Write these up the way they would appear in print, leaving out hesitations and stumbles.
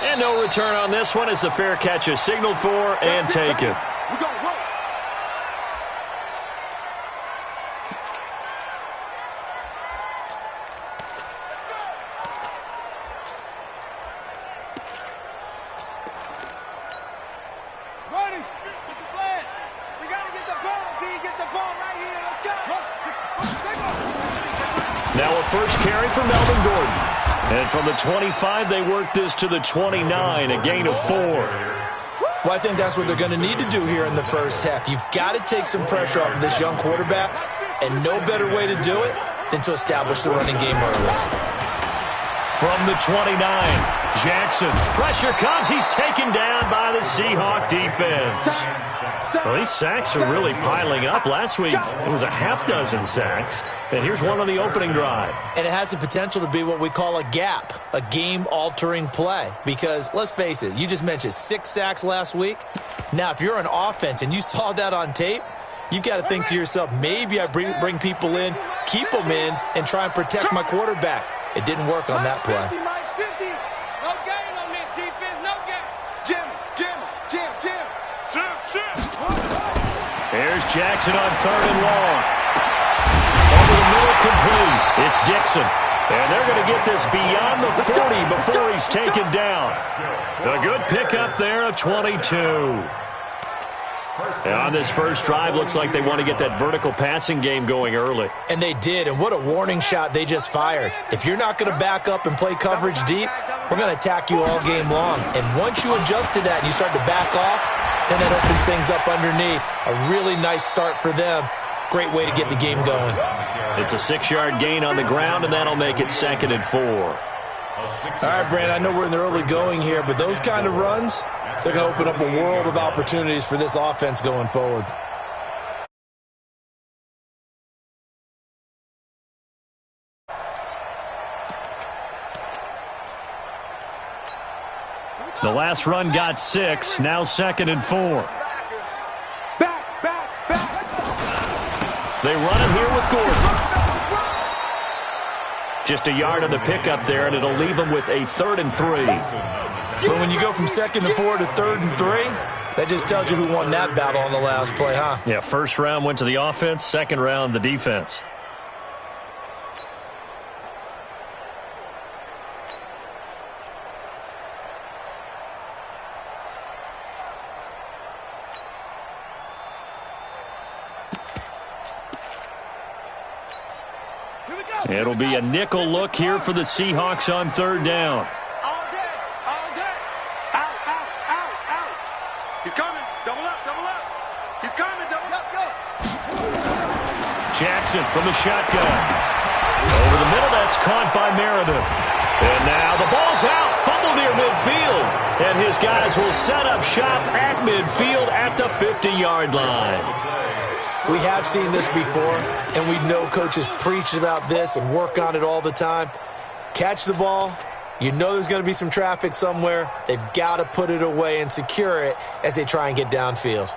And no return on this one as the fair catch is signaled for and taken. Now a first carry for Melvin Gordon. And from the 25, they work this to the 29, a gain of 4. Well, I think that's what they're going to need to do here in the first half. You've got to take some pressure off of this young quarterback, and no better way to do it than to establish the running game early. From the 29, Jackson. Pressure comes. He's taken down by the Seahawk defense. Well, these sacks are really piling up. Last week, it was a half-dozen sacks. And here's one on the opening drive. And it has the potential to be what we call a gap, a game-altering play. Because, let's face it, you just mentioned 6 sacks last week. Now, if you're an offense and you saw that on tape, you've got to think to yourself, maybe I bring people in, keep them in, and try and protect my quarterback. It didn't work on that play. No gain on this defense, no gain. Jim. Here's Jackson on 3rd and long. Over the middle, complete. It's Dixon. And they're going to get this beyond the 40 before he's taken down. A good pickup there of 22. And on this first drive, looks like they want to get that vertical passing game going early. And they did, and what a warning shot they just fired. If you're not going to back up and play coverage deep, we're going to attack you all game long. And once you adjust to that and you start to back off, then that opens things up underneath. A really nice start for them. Great way to get the game going. It's a 6-yard gain on the ground, and that'll make it 2nd and 4. All right, Brand, I know we're in the early going here, but those kind of runs, they're going to open up a world of opportunities for this offense going forward. The last run got 6, now 2nd and 4. They run it here with Gordon. Just a yard on the pickup there, and it'll leave them with a 3rd and 3. But when you go from 2nd and 4 to 3rd and 3, that just tells you who won that battle on the last play, huh? Yeah, first round went to the offense, second round the defense. It'll be a nickel look here for the Seahawks on 3rd down. All day. Out. He's coming. Double up. He's coming. Double up. Go. Jackson from the shotgun. Over the middle, that's caught by Meredith. And now the ball's out. Fumble near midfield. And his guys will set up shop at midfield at the 50-yard line. We have seen this before, and we know coaches preach about this and work on it all the time. Catch the ball. You know there's going to be some traffic somewhere. They've got to put it away and secure it as they try and get downfield.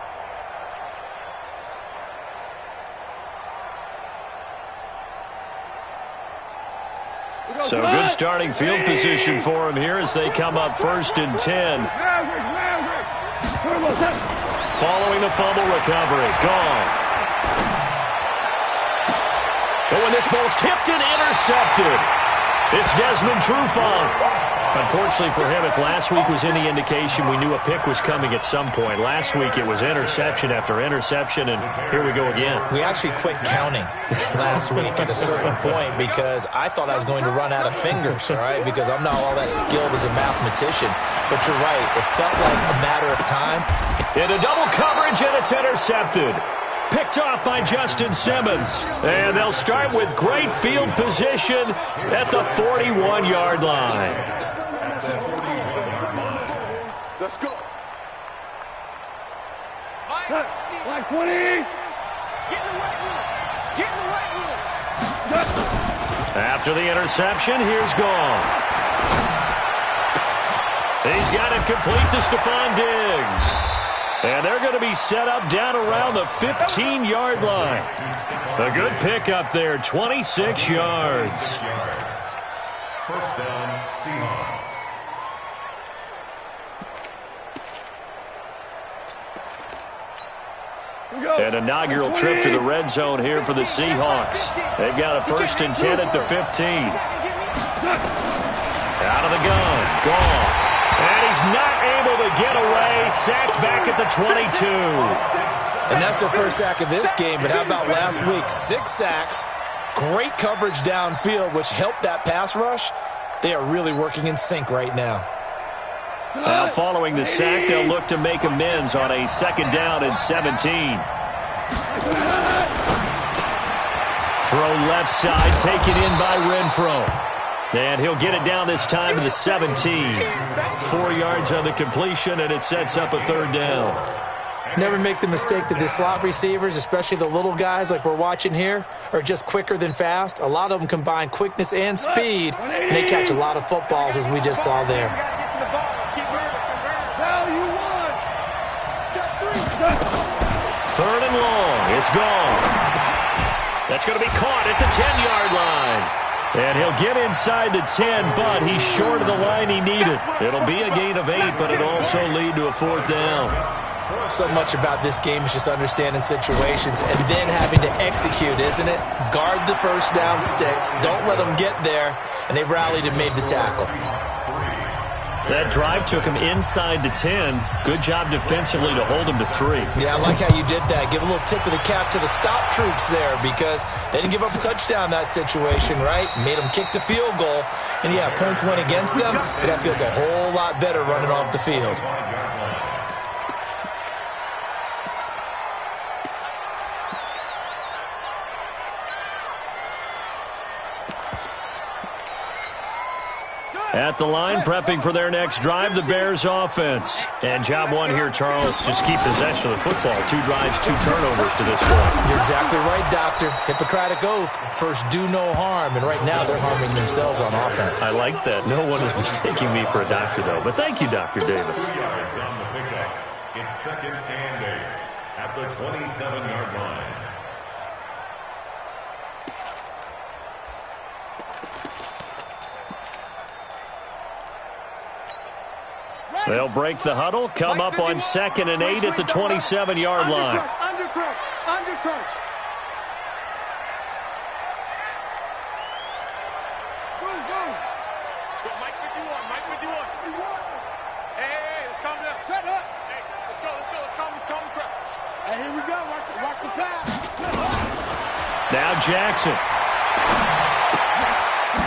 So good starting field position for him here as they come up 1st and 10. Following the fumble recovery. Goff. But when this ball's tipped and intercepted, it's Desmond Trufant. Unfortunately for him, if last week was any indication, we knew a pick was coming at some point. Last week it was interception after interception, and here we go again. We actually quit counting last week at a certain point because I thought I was going to run out of fingers, all right, because I'm not all that skilled as a mathematician. But you're right, it felt like a matter of time. Into double coverage, and it's intercepted. Picked off by Justin Simmons. And they'll start with great field position at the 41-yard line. Let's go. Like 20. Get in the right room. After the interception, here's Goff. He's got it complete to Stephon Diggs. And they're going to be set up down around the 15-yard line. A good pickup there, 26 yards. First down, Seahawks. An inaugural trip to the red zone here for the Seahawks. They've got a 1st and 10 at the 15. Out of the gun. Gone. And he's not able to get away. Sacked back at the 22. And that's their first sack of this game. But how about last week? 6 sacks. Great coverage downfield, which helped that pass rush. They are really working in sync right now. Now following the sack, they'll look to make amends on a 2nd down and 17. Throw left side, taken in by Renfro. And he'll get it down this time to the 17. 4 yards on the completion, and it sets up a 3rd down. Never make the mistake that the slot receivers, especially the little guys like we're watching here, are just quicker than fast. A lot of them combine quickness and speed, and they catch a lot of footballs, as we just saw there. 3rd and long. It's gone. That's going to be caught at the 10-yard line. And he'll get inside the 10, but he's short of the line he needed. It'll be a gain of 8, but it'll also lead to a 4th down. So much about this game is just understanding situations and then having to execute, isn't it? Guard the first down sticks. Don't let them get there. And they rallied and made the tackle. That drive took him inside the 10. Good job defensively to hold him to 3. Yeah, I like how you did that. Give a little tip of the cap to the stop troops there because they didn't give up a touchdown that situation, right? Made them kick the field goal. And, yeah, points went against them, but that feels a whole lot better running off the field. At the line, prepping for their next drive, the Bears offense. And job one here, Charles, just keep possession of the football. 2 drives, 2 turnovers to this point. You're exactly right, Doctor. Hippocratic oath. First, do no harm. And right now, they're harming themselves on offense. I like that. No one is mistaking me for a doctor, though. But thank you, Dr. Davis. 3 yards on the pickup. It's 2nd and 8 at the 27-yard line. They'll break the huddle, come up on 2nd and 8 at the 27-yard line. Under crunch. Go. Mike 51. Hey, let's calm down. Shut up. Hey, let's go. Calm the crunch. Hey, here we go. Watch the pass. Now Jackson.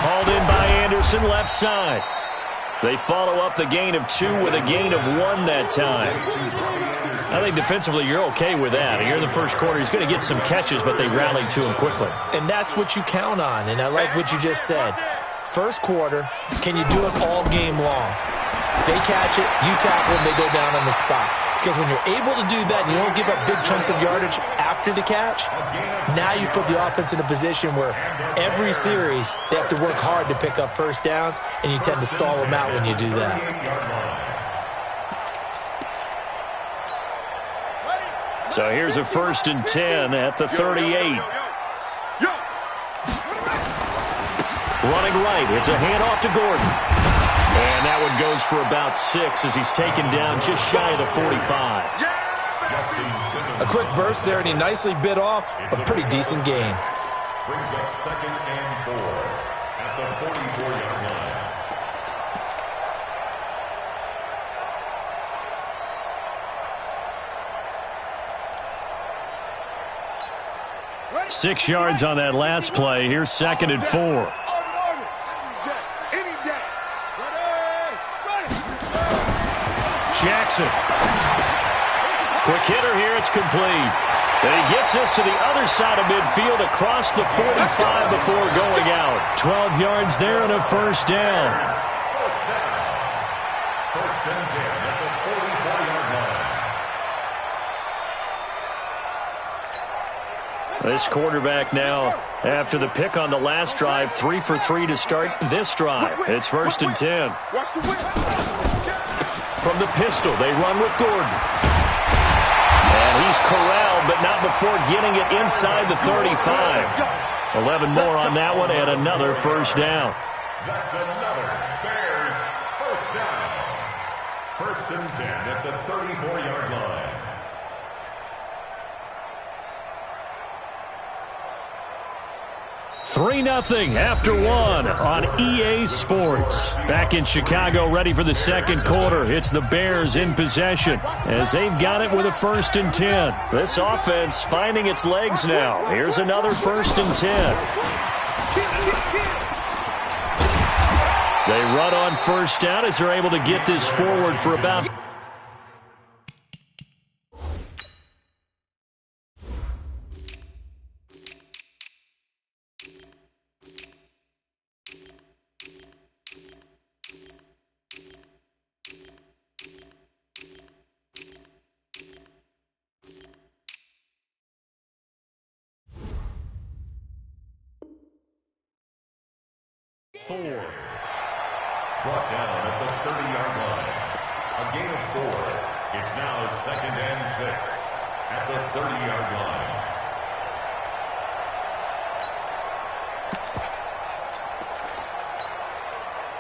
Hauled in by Anderson, left side. They follow up the gain of 2 with a gain of 1 that time. I think defensively you're okay with that. Here in the first quarter, he's going to get some catches, but they rallied to him quickly. And that's what you count on, and I like what you just said. First quarter, can you do it all game long? They catch it, you tackle them, they go down on the spot. Because when you're able to do that and you don't give up big chunks of yardage after the catch, now you put the offense in a position where every series they have to work hard to pick up first downs, and you tend to stall them out when you do that. So here's a 1st and 10 at the 38. Running right, it's a handoff to Gordon. And that one goes for about 6 as he's taken down just shy of the 45. A quick burst there, and he nicely bit off a pretty decent gain. Brings up 2nd and 4 at the 44-yard line. 6 yards on that last play. Here's 2nd and 4. Jackson. Quick hitter here. It's complete. And he gets us to the other side of midfield across the 45 before going out. 12 yards there and a 1st down. First and 10 at the 44-yard line. This quarterback now, after the pick on the last drive, 3 for 3 to start this drive. It's 1st and 10. From the pistol, they run with Gordon. And he's corralled, but not before getting it inside the 35. 11 more on that one, and another 1st down. That's another Bears 1st down. 1st and 10 at the 34-yard line. 3-0 after one on EA Sports. Back in Chicago, ready for the second quarter. It's the Bears in possession as they've got it with a 1st and 10. This offense finding its legs now. Here's another 1st and 10. They run on 1st down as they're able to get this forward for about... Brought down at the 30-yard line. A gain of 4. It's now 2nd and 6 at the 30-yard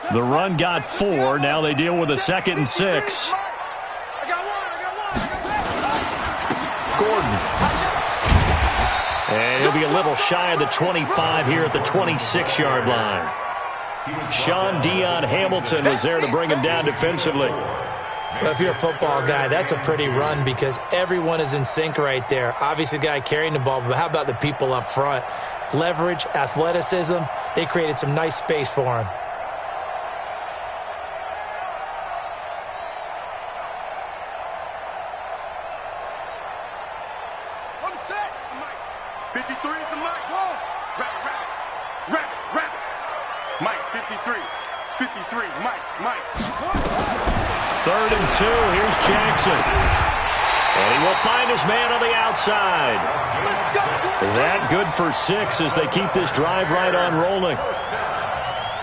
line. The run got 4. Now they deal with a 2nd and 6. Gordon. And he'll be a little shy of the 25 here at the 26-yard line. Sean Dion Hamilton was there to bring him down defensively. Well, if you're a football guy, that's a pretty run because everyone is in sync right there. Obviously, the guy carrying the ball, but how about the people up front? Leverage, athleticism, they created some nice space for him. On the set, Mike. 53 is the Mike. Whoa. Rabbit. Mike, 53. 53, Mike. 3rd and 2. Here's Jackson. And he will find his man on the outside. That good for 6 as they keep this drive right on rolling.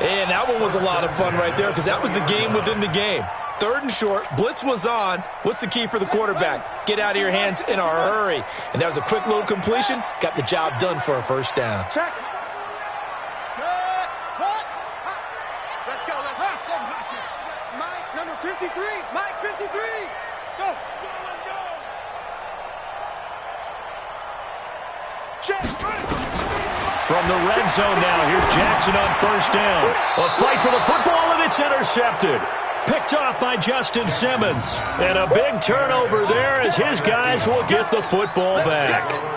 And that one was a lot of fun right there because that was the game within the game. 3rd and short, blitz was on. What's the key for the quarterback? Get out of your hands in a hurry. And that was a quick little completion. Got the job done for a 1st down. Check. Let's go. Mike, number 53. Mike, 53. Go. Let's go. Check. From the red zone now, here's Jackson on 1st down. A fight for the football, and it's intercepted. Picked off by Justin Simmons. And a big turnover there as his guys will get the football back.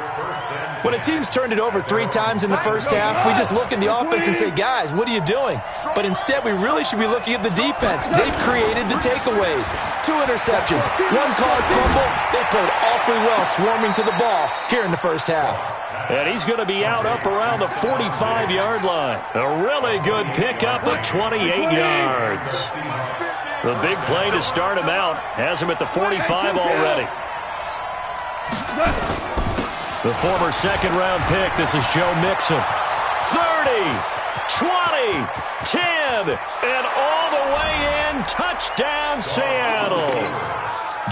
When a team's turned it over 3 times in the 1st half, we just look at the offense and say, guys, what are you doing? But instead, we really should be looking at the defense. They've created the takeaways. 2 interceptions, 1 caused fumble. They played awfully well swarming to the ball here in the 1st half. And he's going to be out up around the 45-yard line. A really good pickup of 28 yards. The big play to start him out has him at the 45 already. The former 2nd-round pick, this is Joe Mixon. 30, 20, 10, and all the way in, touchdown Seattle.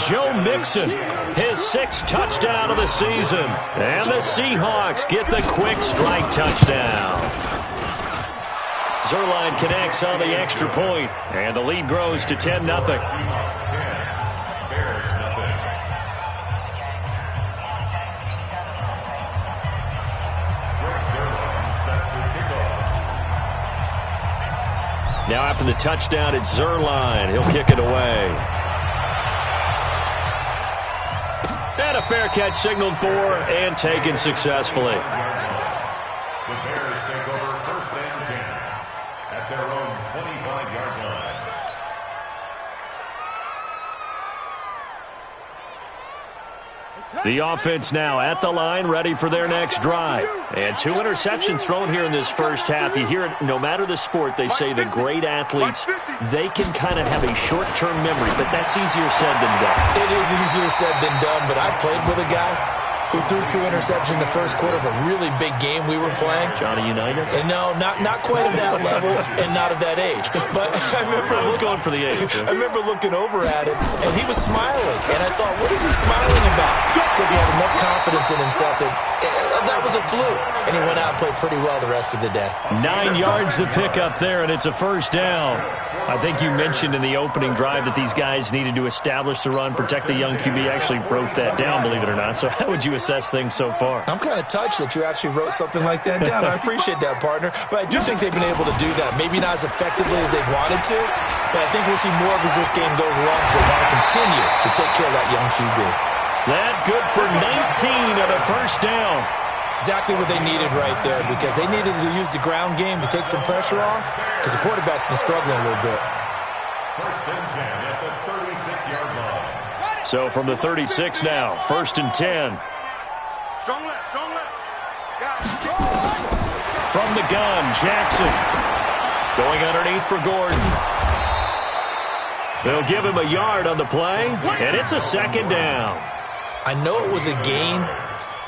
Joe Mixon, his 6th touchdown of the season. And the Seahawks get the quick strike touchdown. Zuerlein connects on the extra point, and the lead grows to 10-0. Now after the touchdown, it's Zuerlein. He'll kick it away. And a fair catch signaled for and taken successfully. The Bears take over 1st and 10 at their own 25-yard line. The offense now at the line, ready for their next drive. And 2 interceptions thrown here in this 1st half. You hear it, no matter the sport, they say the great athletes, they can kind of have a short-term memory, but that's easier said than done. It is easier said than done, but I played with a guy who threw 2 interceptions in the 1st quarter of a really big game we were playing. Johnny Unitas? And no, not quite of that level and not of that age. But I was going for the age. I remember looking over at him, and he was smiling. And I thought, what is he smiling about? Just because he had enough confidence in himself that that was a fluke. And he went out and played pretty well the rest of the day. 9 yards to pick up there, and it's a first down. I think you mentioned in the opening drive that these guys needed to establish the run, protect the young QB. Actually wrote that down, believe it or not. So how would you assess things so far? I'm kind of touched that you actually wrote something like that down. I appreciate that, partner. But I do think they've been able to do that. Maybe not as effectively as they wanted to, but I think we'll see more of as this game goes along because they want to continue to take care of that young QB. That good for 19 and a first down. Exactly what they needed right there because they needed to use the ground game to take some pressure off because the quarterback's been struggling a little bit. First and 10 at the 36-yard line. So from the 36 now, first and 10. Strong left, strong left. From the gun, Jackson. Going underneath for Gordon. They'll give him a yard on the play, and it's a second down. I know it was a gain,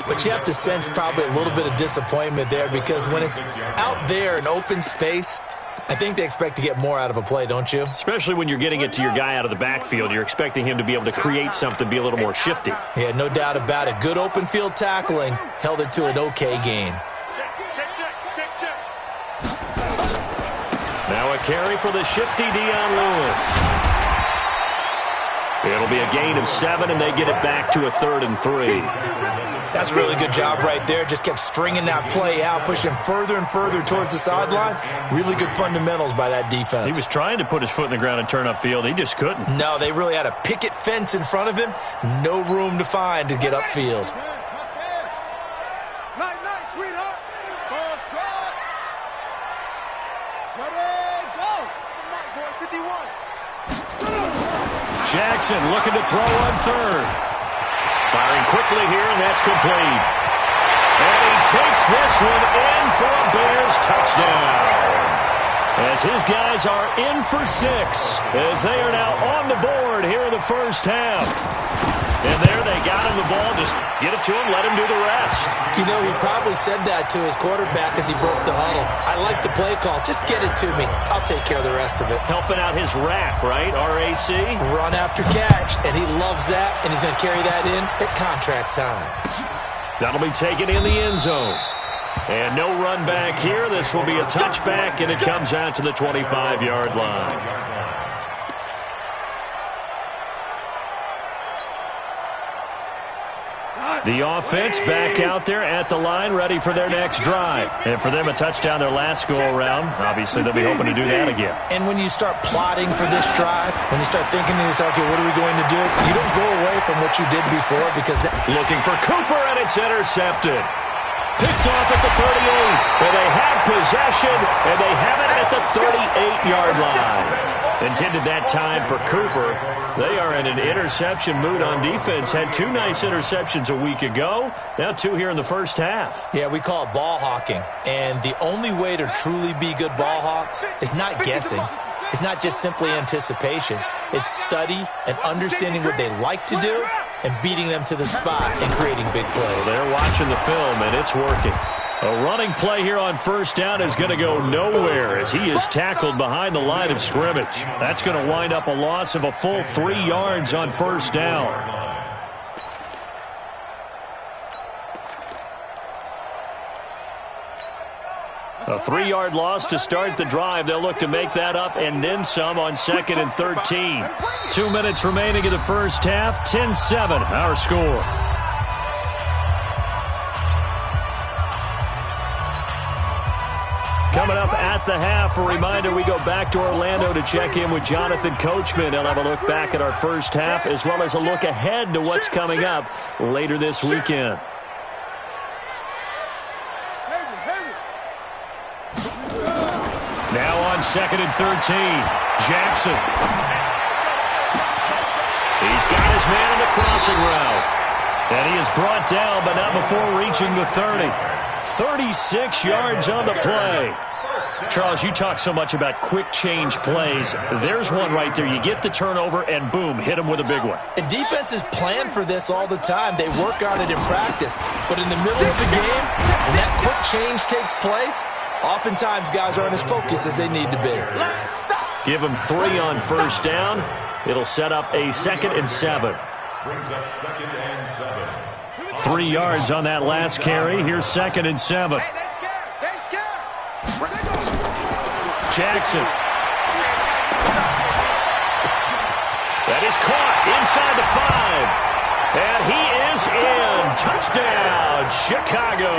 but you have to sense probably a little bit of disappointment there because when it's out there in open space, I think they expect to get more out of a play, don't you? Especially when you're getting it to your guy out of the backfield. You're expecting him to be able to create something, be a little more shifty. Yeah, no doubt about it. Good open field tackling held it to an okay gain. Now a carry for the shifty Dion Lewis. It'll be a gain of 7, and they get it back to a 3rd and 3. That's a really good job right there. Just kept stringing that play out, pushing further and further towards the sideline. Really good fundamentals by that defense. He was trying to put his foot in the ground and turn upfield. He just couldn't. No, they really had a picket fence in front of him. No room to find to get upfield. Night, sweetheart. Ready, go. Come on, boy, 51. Jackson looking to throw on 3rd. Firing quickly here, and that's complete. And he takes this one in for a Bears touchdown. As his guys are in for 6, as they are now on the board here in the first half. And there they got him the ball. Just get it to him, let him do the rest. You know, he probably said that to his quarterback as he broke the huddle. I like the play call. Just get it to me. I'll take care of the rest of it. Helping out his rack, right? RAC? Run after catch, and he loves that, and he's going to carry that in at contract time. That'll be taken in the end zone. And no run back here. This will be a touchback, and it comes out to the 25-yard line. The offense back out there at the line, ready for their next drive. And for them, a touchdown their last go-around. Obviously, they'll be hoping to do that again. And when you start plotting for this drive, when you start thinking to yourself, okay, what are we going to do? You don't go away from what you did before because looking for Cooper, and it's intercepted. Picked off at the 38, and they have possession, and they have it at the 38-yard line. Intended that time for Cooper. They are in an interception mood on defense. Had 2 nice interceptions a week ago. Now 2 here in the first half. Yeah, we call it ball hawking. And the only way to truly be good ball hawks is not guessing. It's not just simply anticipation. It's study and understanding what they like to do and beating them to the spot and creating big plays. Well, they're watching the film, and it's working. A running play here on first down is going to go nowhere as he is tackled behind the line of scrimmage. That's going to wind up a loss of a full 3 yards on first down. A 3-yard loss to start the drive. They'll look to make that up and then some on 2nd and 13. 2 minutes remaining in the first half. 10-7, our score. Coming up at the half, a reminder, we go back to Orlando to check in with Jonathan Coachman. He'll have a look back at our first half as well as a look ahead to what's coming up later this weekend. Now on 2nd and 13, Jackson. He's got his man in the crossing route. And he is brought down, but not before reaching the 30. 36 yards on the play. Charles, you talk so much about quick change plays. There's one right there. You get the turnover, and boom, hit him with a big one. And defenses plan for this all the time. They work on it in practice. But in the middle of the game, when that quick change takes place, oftentimes guys aren't as focused as they need to be. Give them 3 on first down. It'll set up a 2nd and 7. Brings up 2nd and 7. 3 yards on that last carry. Here's 2nd and 7. Hey, they scared. They scared. Where they go? Jackson. That is caught inside the 5. And he is in. Touchdown, Chicago.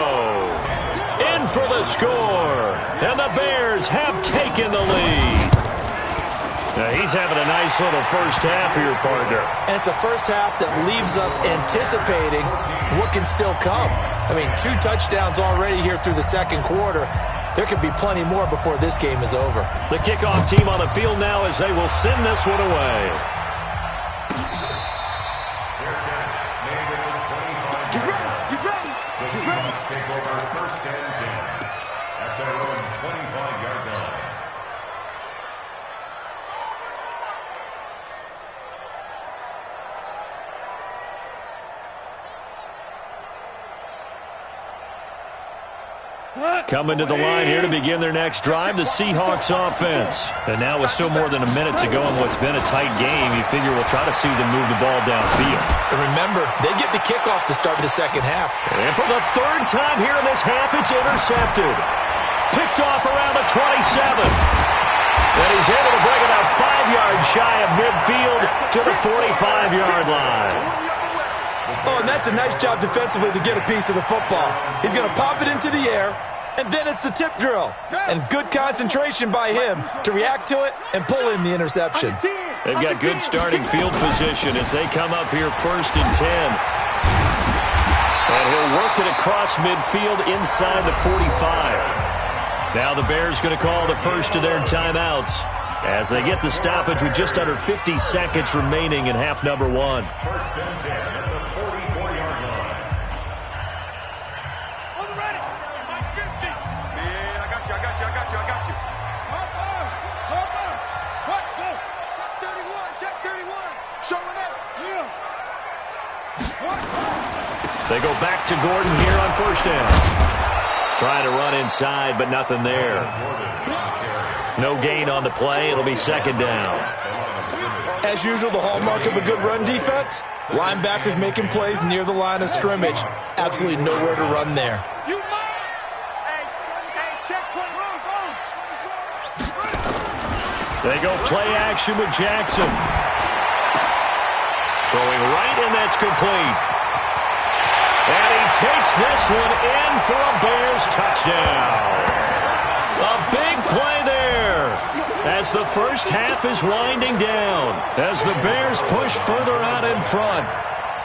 In for the score. And the Bears have taken the lead. Now he's having a nice little first half here, partner. And it's a first half that leaves us anticipating what can still come. I mean, 2 touchdowns already here through the second quarter. There could be plenty more before this game is over. The kickoff team on the field now as they will send this one away. Take over 1st and 10 at their own 25-yard line. Coming to the line here to begin their next drive, the Seahawks offense. And now with still more than a minute to go in what's been a tight game, you figure we'll try to see them move the ball downfield. And remember, they get the kickoff to start the second half. And for the 3rd time here in this half, it's intercepted. Picked off around the 27. And he's able to bring it out 5 yards shy of midfield to the 45-yard line. Oh, and that's a nice job defensively to get a piece of the football. He's going to pop it into the air, and then it's the tip drill. And good concentration by him to react to it and pull in the interception. They've got good starting field position as they come up here 1st and 10. And he'll work it across midfield inside the 45. Now the Bears going to call the first of their timeouts as they get the stoppage with just under 50 seconds remaining in half number 1. 1st and 10 at the 44-yard line. On the ready. Mike 50. Man, I got you. What? Go. Check 31. Showing up. Yeah. What? They go back to Gordon here on 1st down. Trying to run inside, but nothing there. No gain on the play. It'll be 2nd down. As usual, the hallmark of a good run defense, linebackers making plays near the line of scrimmage. Absolutely nowhere to run there. You mind? Hey, check 21. They go play action with Jackson. Throwing right, and that's complete. And he takes this one in for a Bears touchdown. A big play there as the first half is winding down as the Bears push further out in front.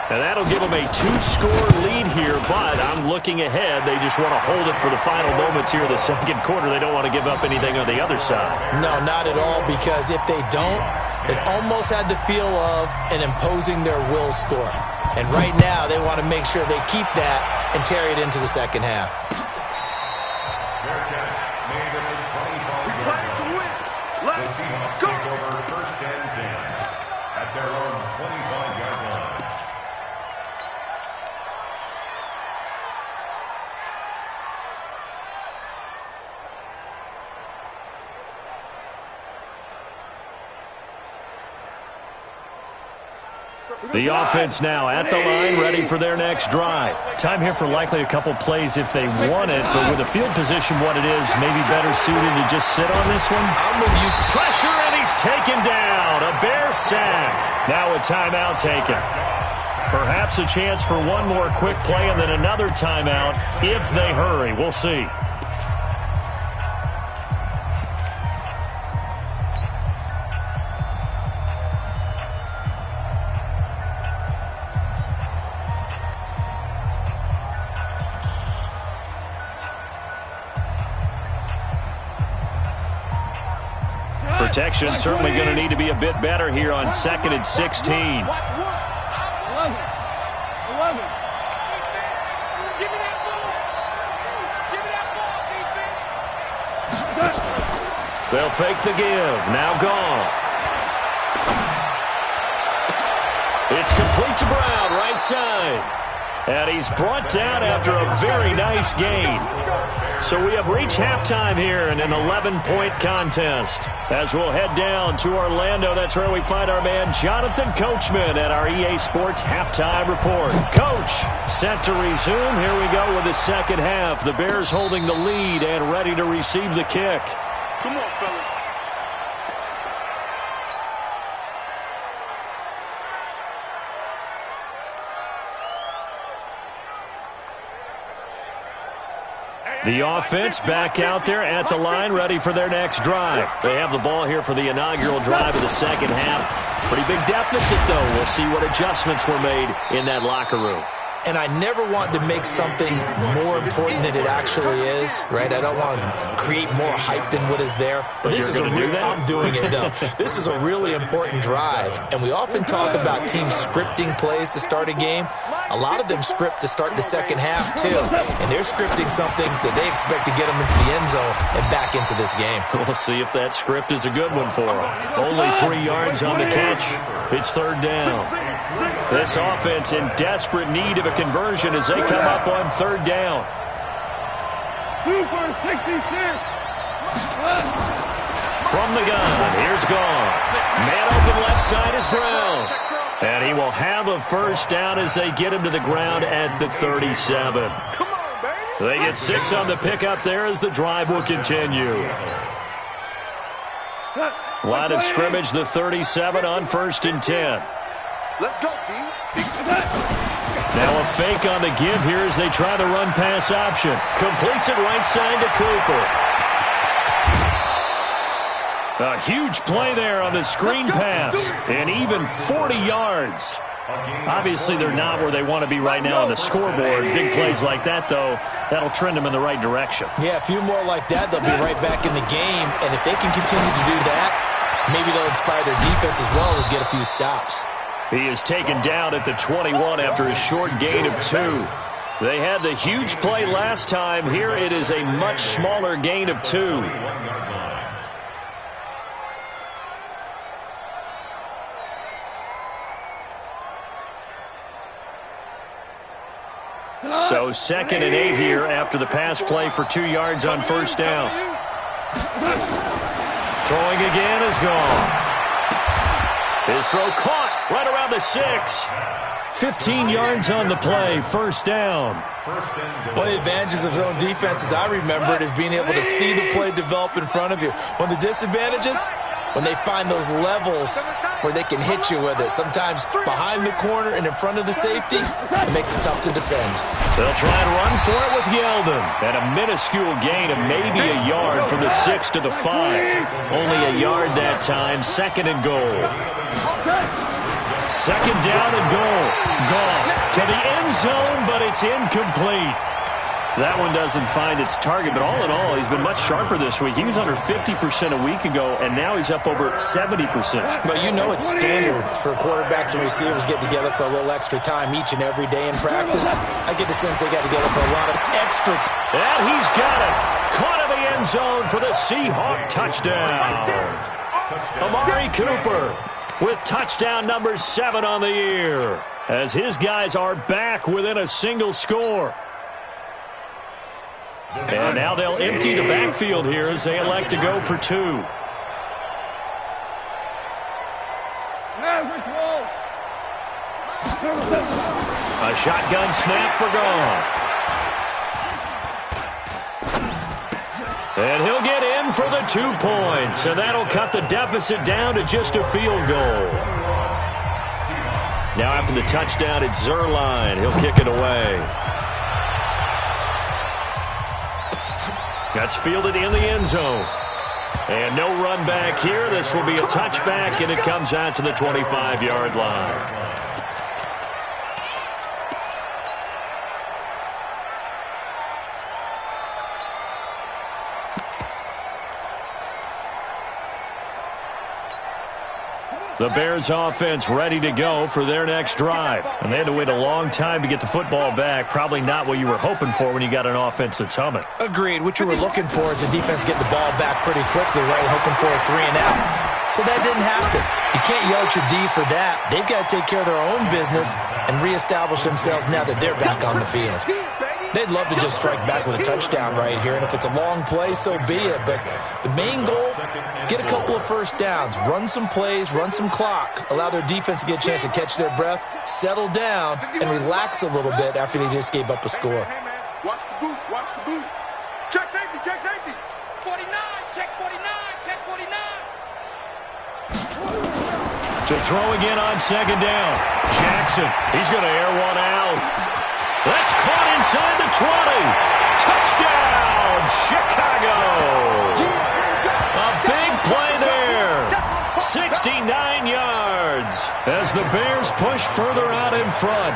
And that'll give them a 2-score lead here, but I'm looking ahead. They just want to hold it for the final moments here of the second quarter. They don't want to give up anything on the other side. No, not at all, because if they don't, it almost had the feel of an imposing their will score. And right now, they want to make sure they keep that and carry it into the second half. Fair catch made at the 25-yard line. The Seahawks take over 1st and 10 at their own 25-yard line. The offense now at the line, ready for their next drive. Time here for likely a couple plays if they want it, but with the field position what it is, maybe better suited to just sit on this one. I'm with you. Pressure, and he's taken down. A Bear sack. Now a timeout taken. Perhaps a chance for one more quick play and then another timeout if they hurry. We'll see. Protection certainly going to need to be a bit better here on 2nd and 16. Watch one. 11. Give me that ball. Give me that ball, defense. They'll fake the give. Now Goff. It's complete to Brown, right side. And he's brought down after a very nice gain. So we have reached halftime here in an 11-point contest. As we'll head down to Orlando, that's where we find our man Jonathan Coachman at our EA Sports Halftime Report. Coach, set to resume. Here we go with the second half. The Bears holding the lead and ready to receive the kick. Come on, fellas. The offense back out there at the line, ready for their next drive. They have the ball here for the inaugural drive of the second half. Pretty big deficit, though. We'll see what adjustments were made in that locker room. And I never want to make something more important than it actually is, right? I don't want to create more hype than what is there. But this is I'm doing it, though. This is a really important drive. And we often talk about teams scripting plays to start a game. A lot of them script to start the second half, too. And they're scripting something that they expect to get them into the end zone and back into this game. We'll see if that script is a good one for them. Only 3 yards on the catch. It's third down. This offense in desperate need of a conversion as they come up on third down. 2 for 66. From the gun, here's Goff. Man open left side is Brown. And he will have a first down as they get him to the ground at the 37. Come on, baby. They get 6 on the pickup there as the drive will continue. Line of scrimmage, the 37 on 1st and 10. Let's go, D. Now a fake on the give here as they try the run pass option. Completes it right side to Cooper. A huge play there on the screen pass. And even 40 yards. Obviously, they're not where they want to be right now on the scoreboard. Big plays like that, though, that'll trend them in the right direction. Yeah, a few more like that, they'll be right back in the game. And if they can continue to do that, maybe they'll inspire their defense as well and get a few stops. He is taken down at the 21 after a short gain of 2. They had the huge play last time. Here it is a much smaller gain of 2. So 2nd and 8 here after the pass play for 2 yards on first down. Throwing again is gone. His throw caught right around the 6. 15 yards on the play, first down. One of the advantages of zone defense, as I remember it, is being able to see the play develop in front of you. One of the disadvantages, when they find those levels where they can hit you with it. Sometimes behind the corner and in front of the safety, it makes it tough to defend. They'll try and run for it with Yeldon. And a minuscule gain of maybe a yard from the 6 to the 5. Only a yard that time, 2nd and goal. 2nd down and goal. Goff to the end zone, but it's incomplete. That one doesn't find its target, but all in all, he's been much sharper this week. He was under 50% a week ago, and now he's up over 70%. But you know it's standard for quarterbacks and receivers get together for a little extra time each and every day in practice. I get the sense they got together for a lot of extra time. And he's got it. Caught in the end zone for the Seahawk touchdown. Amari Cooper with touchdown number 7 on the year, as his guys are back within a single score. And now they'll empty the backfield here as they elect to go for 2. A shotgun snap for Goff. And he'll get in for the 2 points, and that'll cut the deficit down to just a field goal. Now after the touchdown, it's Zuerlein. He'll kick it away. That's fielded in the end zone. And no run back here. This will be a touchback, and it comes out to the 25-yard line. The Bears offense ready to go for their next drive. And they had to wait a long time to get the football back. Probably not what you were hoping for when you got an offense that's humming. Agreed. What you were looking for is the defense getting the ball back pretty quickly, right? Hoping for a 3 and out. So that didn't happen. You can't yell at your D for that. They've got to take care of their own business and reestablish themselves now that they're back on the field. They'd love to just strike back with a touchdown right here, and if it's a long play, so be it. But the main goal, get a couple of first downs, run some plays, run some clock, allow their defense to get a chance to catch their breath, settle down, and relax a little bit after they just gave up a score. Watch the boot, watch the boot. Check safety, check safety. 49, check 49, check 49. To throw again on second down. Jackson, he's going to air one out. That's caught inside the 20. Touchdown, Chicago. A big play there. 69 yards as the Bears push further out in front.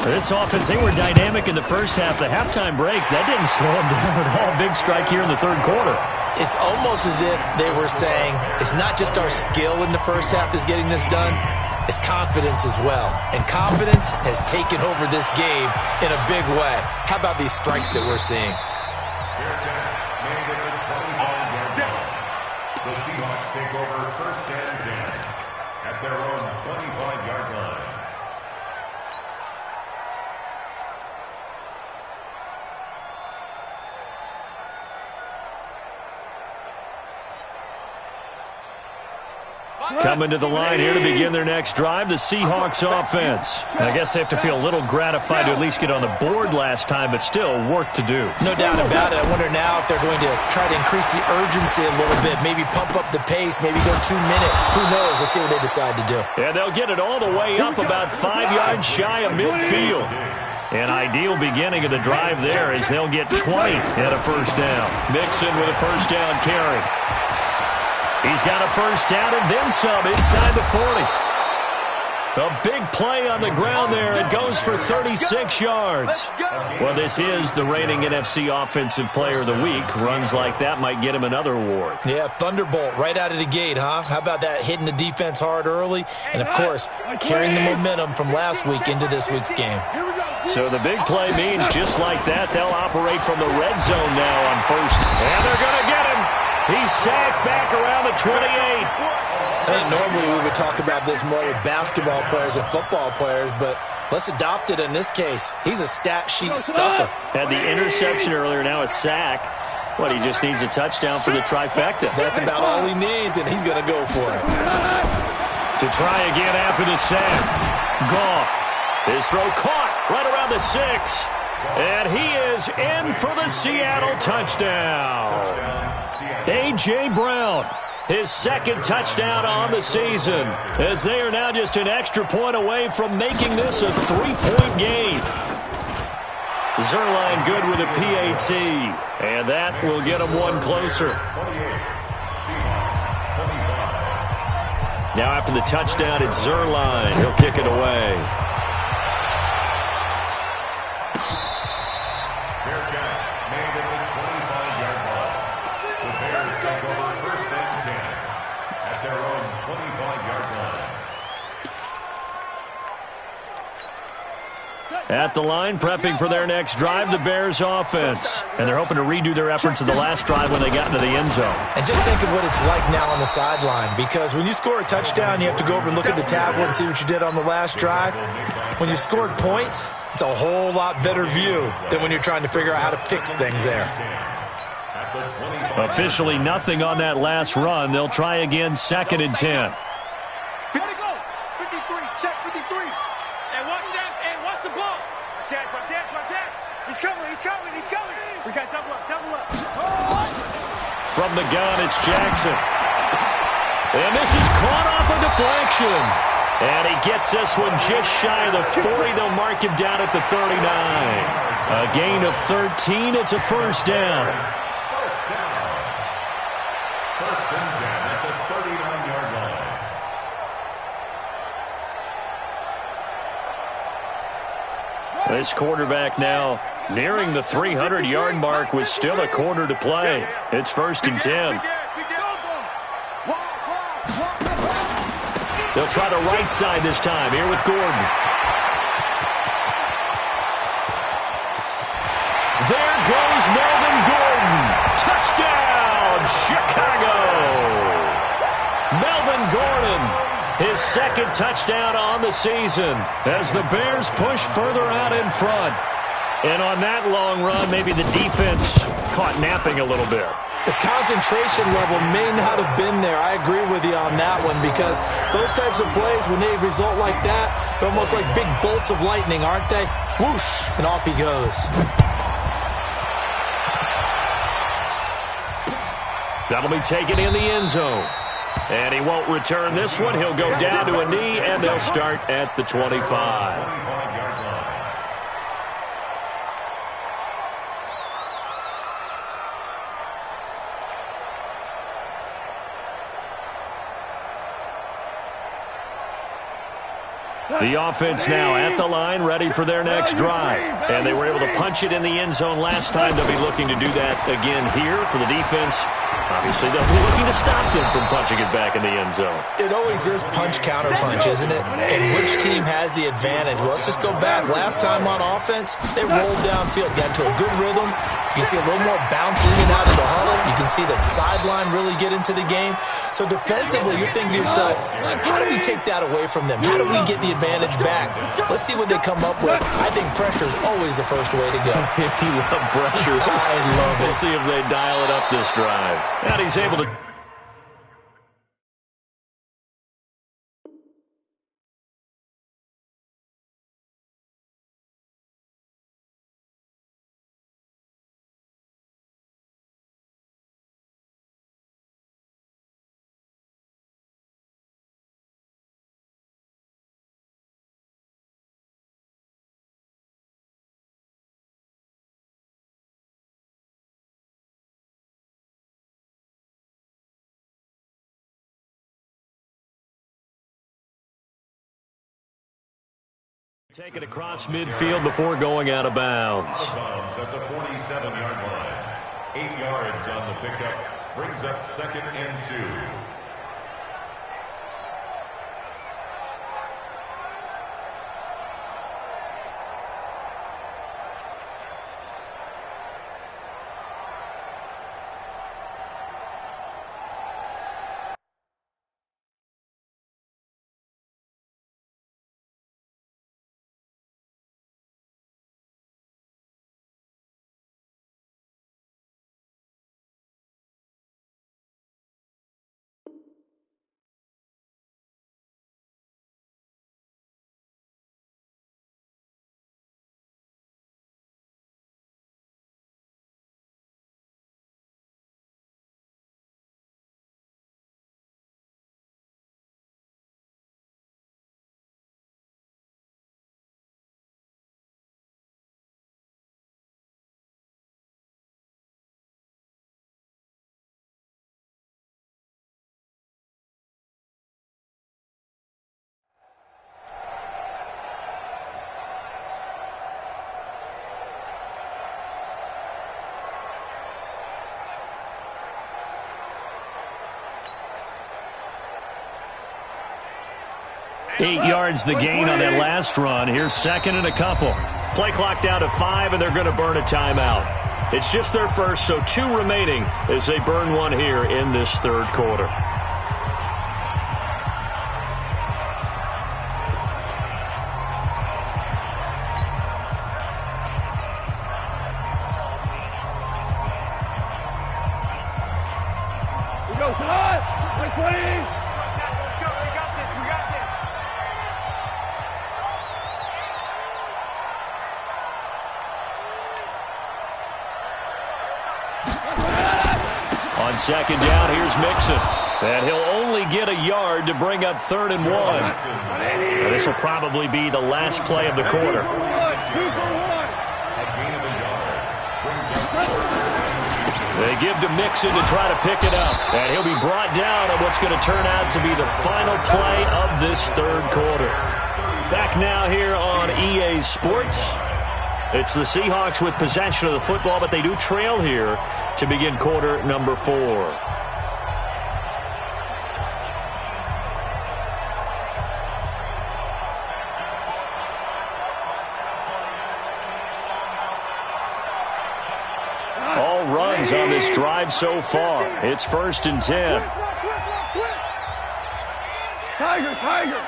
This offense, they were dynamic in the first half. The halftime break, that didn't slow them down at all. Big strike here in the third quarter. It's almost as if they were saying, it's not just our skill in the first half that's getting this done, it's confidence as well. And confidence has taken over this game in a big way. How about these strikes that we're seeing? The Seahawks take over first and 10 at their own 25-yard line. Coming to the line here to begin their next drive, the Seahawks offense. I guess they have to feel a little gratified to at least get on the board last time, but still work to do. No doubt about it. I wonder now if they're going to try to increase the urgency a little bit, maybe pump up the pace, maybe go 2 minute. Who knows? Let's see what they decide to do. And they'll get it all the way up about 5 yards shy of midfield. An ideal beginning of the drive there as they'll get 20 at a first down. Mixon with a first down carry. He's got a first down and then some inside the 40. A big play on the ground there. It goes for 36 yards. Well, this is the reigning NFC Offensive Player of the Week. Runs like that might get him another award. Yeah, Thunderbolt right out of the gate, huh? How about that, hitting the defense hard early? And, of course, carrying the momentum from last week into this week's game. So the big play means just like that, they'll operate from the red zone now on first. And they're going to get him. He's sacked back around the 28. I think normally we would talk about this more with basketball players and football players, but let's adopt it in this case. He's a stat sheet stuffer. Had the interception earlier, now a sack. What, he just needs a touchdown for the trifecta. That's about all he needs, and he's going to go for it. To try again after the sack. Goff. His throw caught right around the 6. And he is in for the Seattle touchdown. A.J. Brown, his second touchdown on the season, as they are now just an extra point away from making this a 3-point game. Zuerlein good with a PAT, and that will get him one closer. Now after the touchdown, it's Zuerlein. He'll kick it away. At the line, prepping for their next drive, the Bears offense. And they're hoping to redo their efforts of the last drive when they got into the end zone. And just think of what it's like now on the sideline, because when you score a touchdown, you have to go over and look at the tablet and see what you did on the last drive. When you scored points, it's a whole lot better view than when you're trying to figure out how to fix things there. Officially nothing on that last run. They'll try again, 2nd and 10. From the gun, it's Jackson. And this is caught off a deflection. And he gets this one just shy of the 40. They'll mark him down at the 39. A gain of 13. It's a first down. First and 10 at the 39-yard line. This quarterback now nearing the 300-yard mark with still a quarter to play. It's 1st and 10. They'll try the right side this time. Here with Gordon. There goes Melvin Gordon. Touchdown, Chicago. second touchdown on the season as the Bears push further out in front. And on that long run, maybe the defense caught napping a little bit. The concentration level may not have been there. I agree with you on that one because those types of plays, when they result like that, they're almost like big bolts of lightning, aren't they? Whoosh, and off he goes. That'll be taken in the end zone. And he won't return this one. He'll go down to a knee, and they'll start at the 25. The offense now at the line, ready for their next drive. And they were able to punch it in the end zone last time. They'll be looking to do that again here for the defense. Obviously, they'll be looking to stop them from punching it back in the end zone. It always is punch-counter-punch, isn't it? And which team has the advantage? Well, let's just go back. Last time on offense, they rolled downfield, got into a good rhythm. You can see a little more bounce in and out of the huddle. You can see the sideline really get into the game. So defensively, you're thinking to yourself, how do we take that away from them? How do we get the advantage back? Let's see what they come up with. I think pressure is always the first way to go. You love pressure. I love it. We'll see if they dial it up this drive. And he's able to... Take it across midfield before going out of bounds. At the 47-yard line. 8 yards on the pickup. Brings up 2nd and 2. Eight yards the gain on that last run. Here's 2nd and a couple. Play clock down to 5, and they're going to burn a timeout. It's just their first, so 2 remaining as they burn one here in this third quarter. On 2nd down, here's Mixon. And he'll only get a yard to bring up 3rd and 1. And this will probably be the last play of the quarter. They give to Mixon to try to pick it up. And he'll be brought down on what's going to turn out to be the final play of this third quarter. Back now here on EA Sports. It's the Seahawks with possession of the football, but they do trail here to begin quarter number 4. All runs on this drive so far. It's 1st and 10. Tiger, tiger.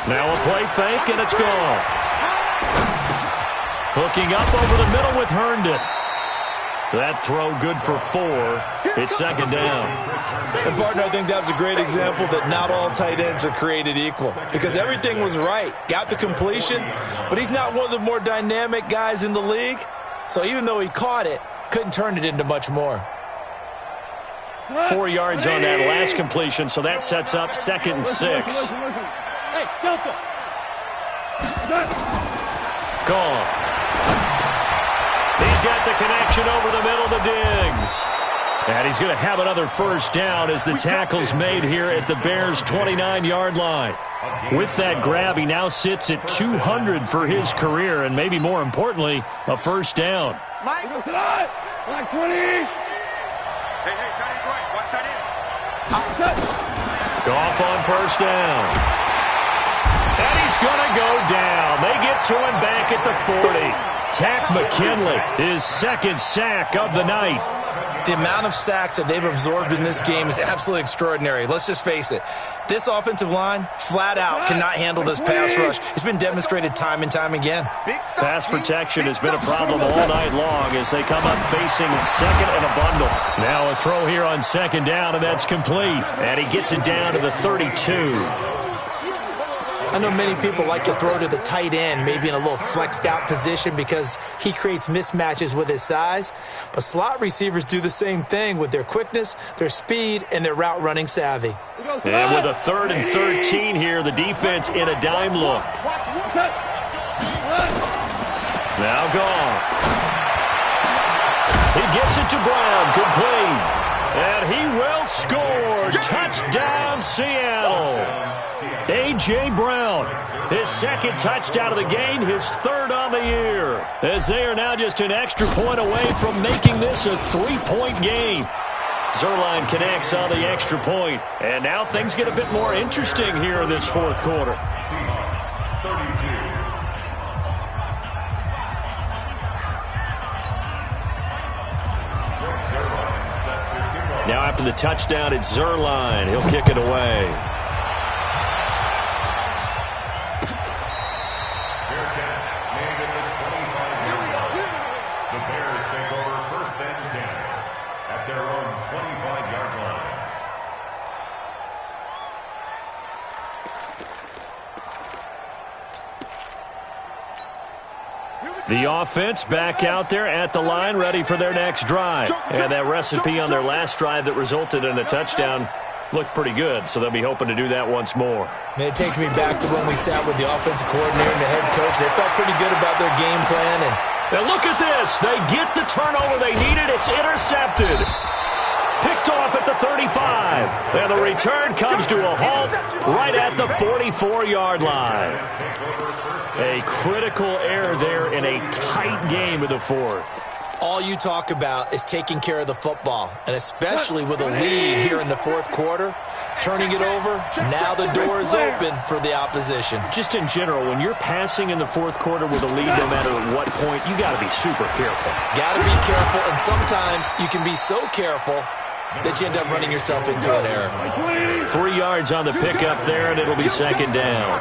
Now a play fake, and it's gone. Hooking up over the middle with Herndon. That throw good for 4. It's second down. And, partner, I think that was a great example that not all tight ends are created equal because everything was right. Got the completion, but he's not one of the more dynamic guys in the league. So even though he caught it, couldn't turn it into much more. 4 yards on that last completion, so that sets up 2nd and 6. Hey, Delta. Gone. He's got the connection over the middle to Diggs. And he's going to have another first down as the tackle's made here at the Bears' 29-yard line. With that grab, he now sits at 200 for his career, and maybe more importantly, a first down. Mike, like 20. Hey, tight end's right. Watch tight end. Goff on first down. And he's going to go down. They get to him back at the 40. Takk McKinley, his 2nd sack of the night. The amount of sacks that they've absorbed in this game is absolutely extraordinary. Let's just face it. This offensive line, flat out, cannot handle this pass rush. It's been demonstrated time and time again. Pass protection has been a problem all night long as they come up facing 2nd and a bundle. Now a throw here on 2nd down, and that's complete. And he gets it down to the 32. I know many people like to throw to the tight end, maybe in a little flexed out position because he creates mismatches with his size. But slot receivers do the same thing with their quickness, their speed, and their route running savvy. And with a 3rd and 13 here, the defense in a dime look. Now Goff. He gets it to Brown, complete. And he will score. Touchdown, Seattle. A.J. Brown, his 2nd touchdown of the game, his 3rd on the year, as they are now just an extra point away from making this a 3-point game. Zuerlein connects on the extra point, and now things get a bit more interesting here in this 4th quarter. Now after the touchdown, it's Zuerlein. He'll kick it away. The offense back out there at the line, ready for their next drive. And that recipe on their last drive that resulted in a touchdown looked pretty good, so they'll be hoping to do that once more. And it takes me back to when we sat with the offensive coordinator and the head coach. They felt pretty good about their game plan. And look at this. They get the turnover they needed. It's intercepted. Picked off at the 35. And the return comes to a halt right at the 44-yard line. A critical error there in a tight game of the 4th. All you talk about is taking care of the football, and especially with a lead here in the 4th quarter, turning it over, now the door is open for the opposition. Just in general, when you're passing in the 4th quarter with a lead, no matter what point, you got to be super careful. Got to be careful, and sometimes you can be so careful that you end up running yourself into an error. 3 yards on the pickup there, and it'll be 2nd down.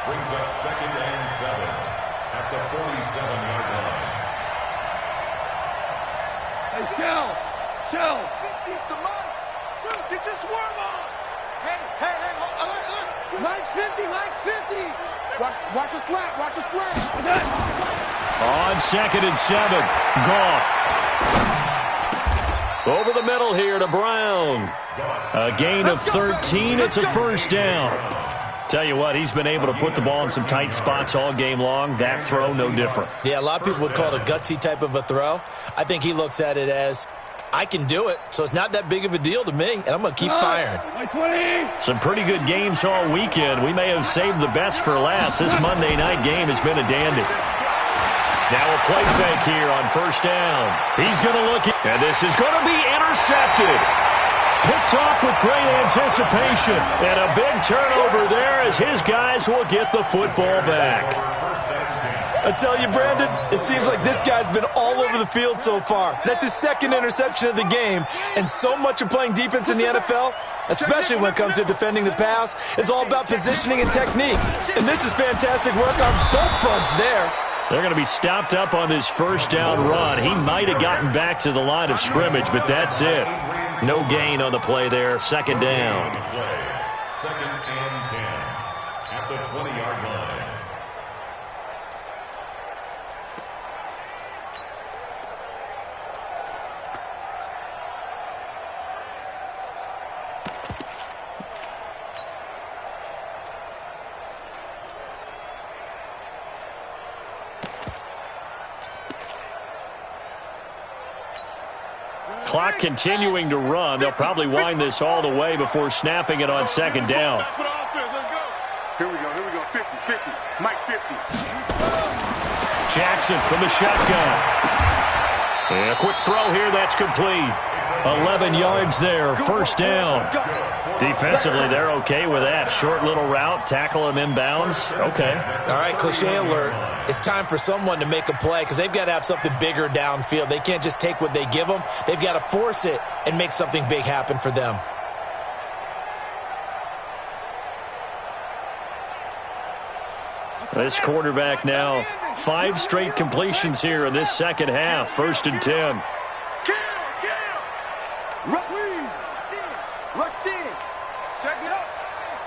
Brings up 2nd and 7 at the 47-yard line. Hey, Shell. 50's the mic. Dude, get your swarm on. Hey, look. Mike's 50. Watch a slant. On 2nd and 7, Goff. Over the middle here to Brown. A gain of 13. It's a first down. Tell you what, he's been able to put the ball in some tight spots all game long. That throw, no different. Yeah, a lot of people would call it a gutsy type of a throw. I think he looks at it as, I can do it, so it's not that big of a deal to me, and I'm going to keep firing. Some pretty good games all weekend. We may have saved the best for last. This Monday night game has been a dandy. Now a play fake here on first down. He's going to look, and this is going to be intercepted. Picked off with great anticipation. And a big turnover there as his guys will get the football back. I tell you, Brandon, it seems like this guy's been all over the field so far. That's his second interception of the game, and so much of playing defense in the NFL, especially when it comes to defending the pass, is all about positioning and technique. And this is fantastic work on both fronts there. They're going to be stopped up on this first down run. He might have gotten back to the line of scrimmage, but that's it. No gain on the play there. Second down. Second and 10 at the 20-yard line. Clock continuing to run. They'll probably wind this all the way before snapping it on second down. Here we go. 50. Mike 50. Jackson from the shotgun. And a quick throw here. That's complete. 11 yards there. First down. Defensively, they're okay with that. Short little route. Tackle him inbounds. Okay. All right, cliche alert. It's time for someone to make a play because they've got to have something bigger downfield. They can't just take what they give them. They've got to force it and make something big happen for them. This quarterback now 5 straight completions here in this second half. First and 10. Rush in. Check it up.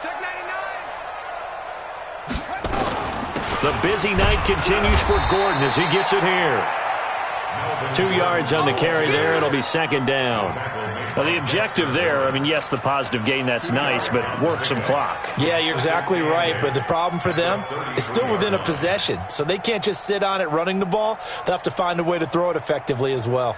Check 99. The busy night continues for Gordon as he gets it here. 2 yards on the carry there. It'll be second down. Now, the objective there, I mean, yes, the positive gain, that's nice, but work some clock. Yeah, you're exactly right, but the problem for them is still within a possession, so they can't just sit on it running the ball. They'll have to find a way to throw it effectively as well.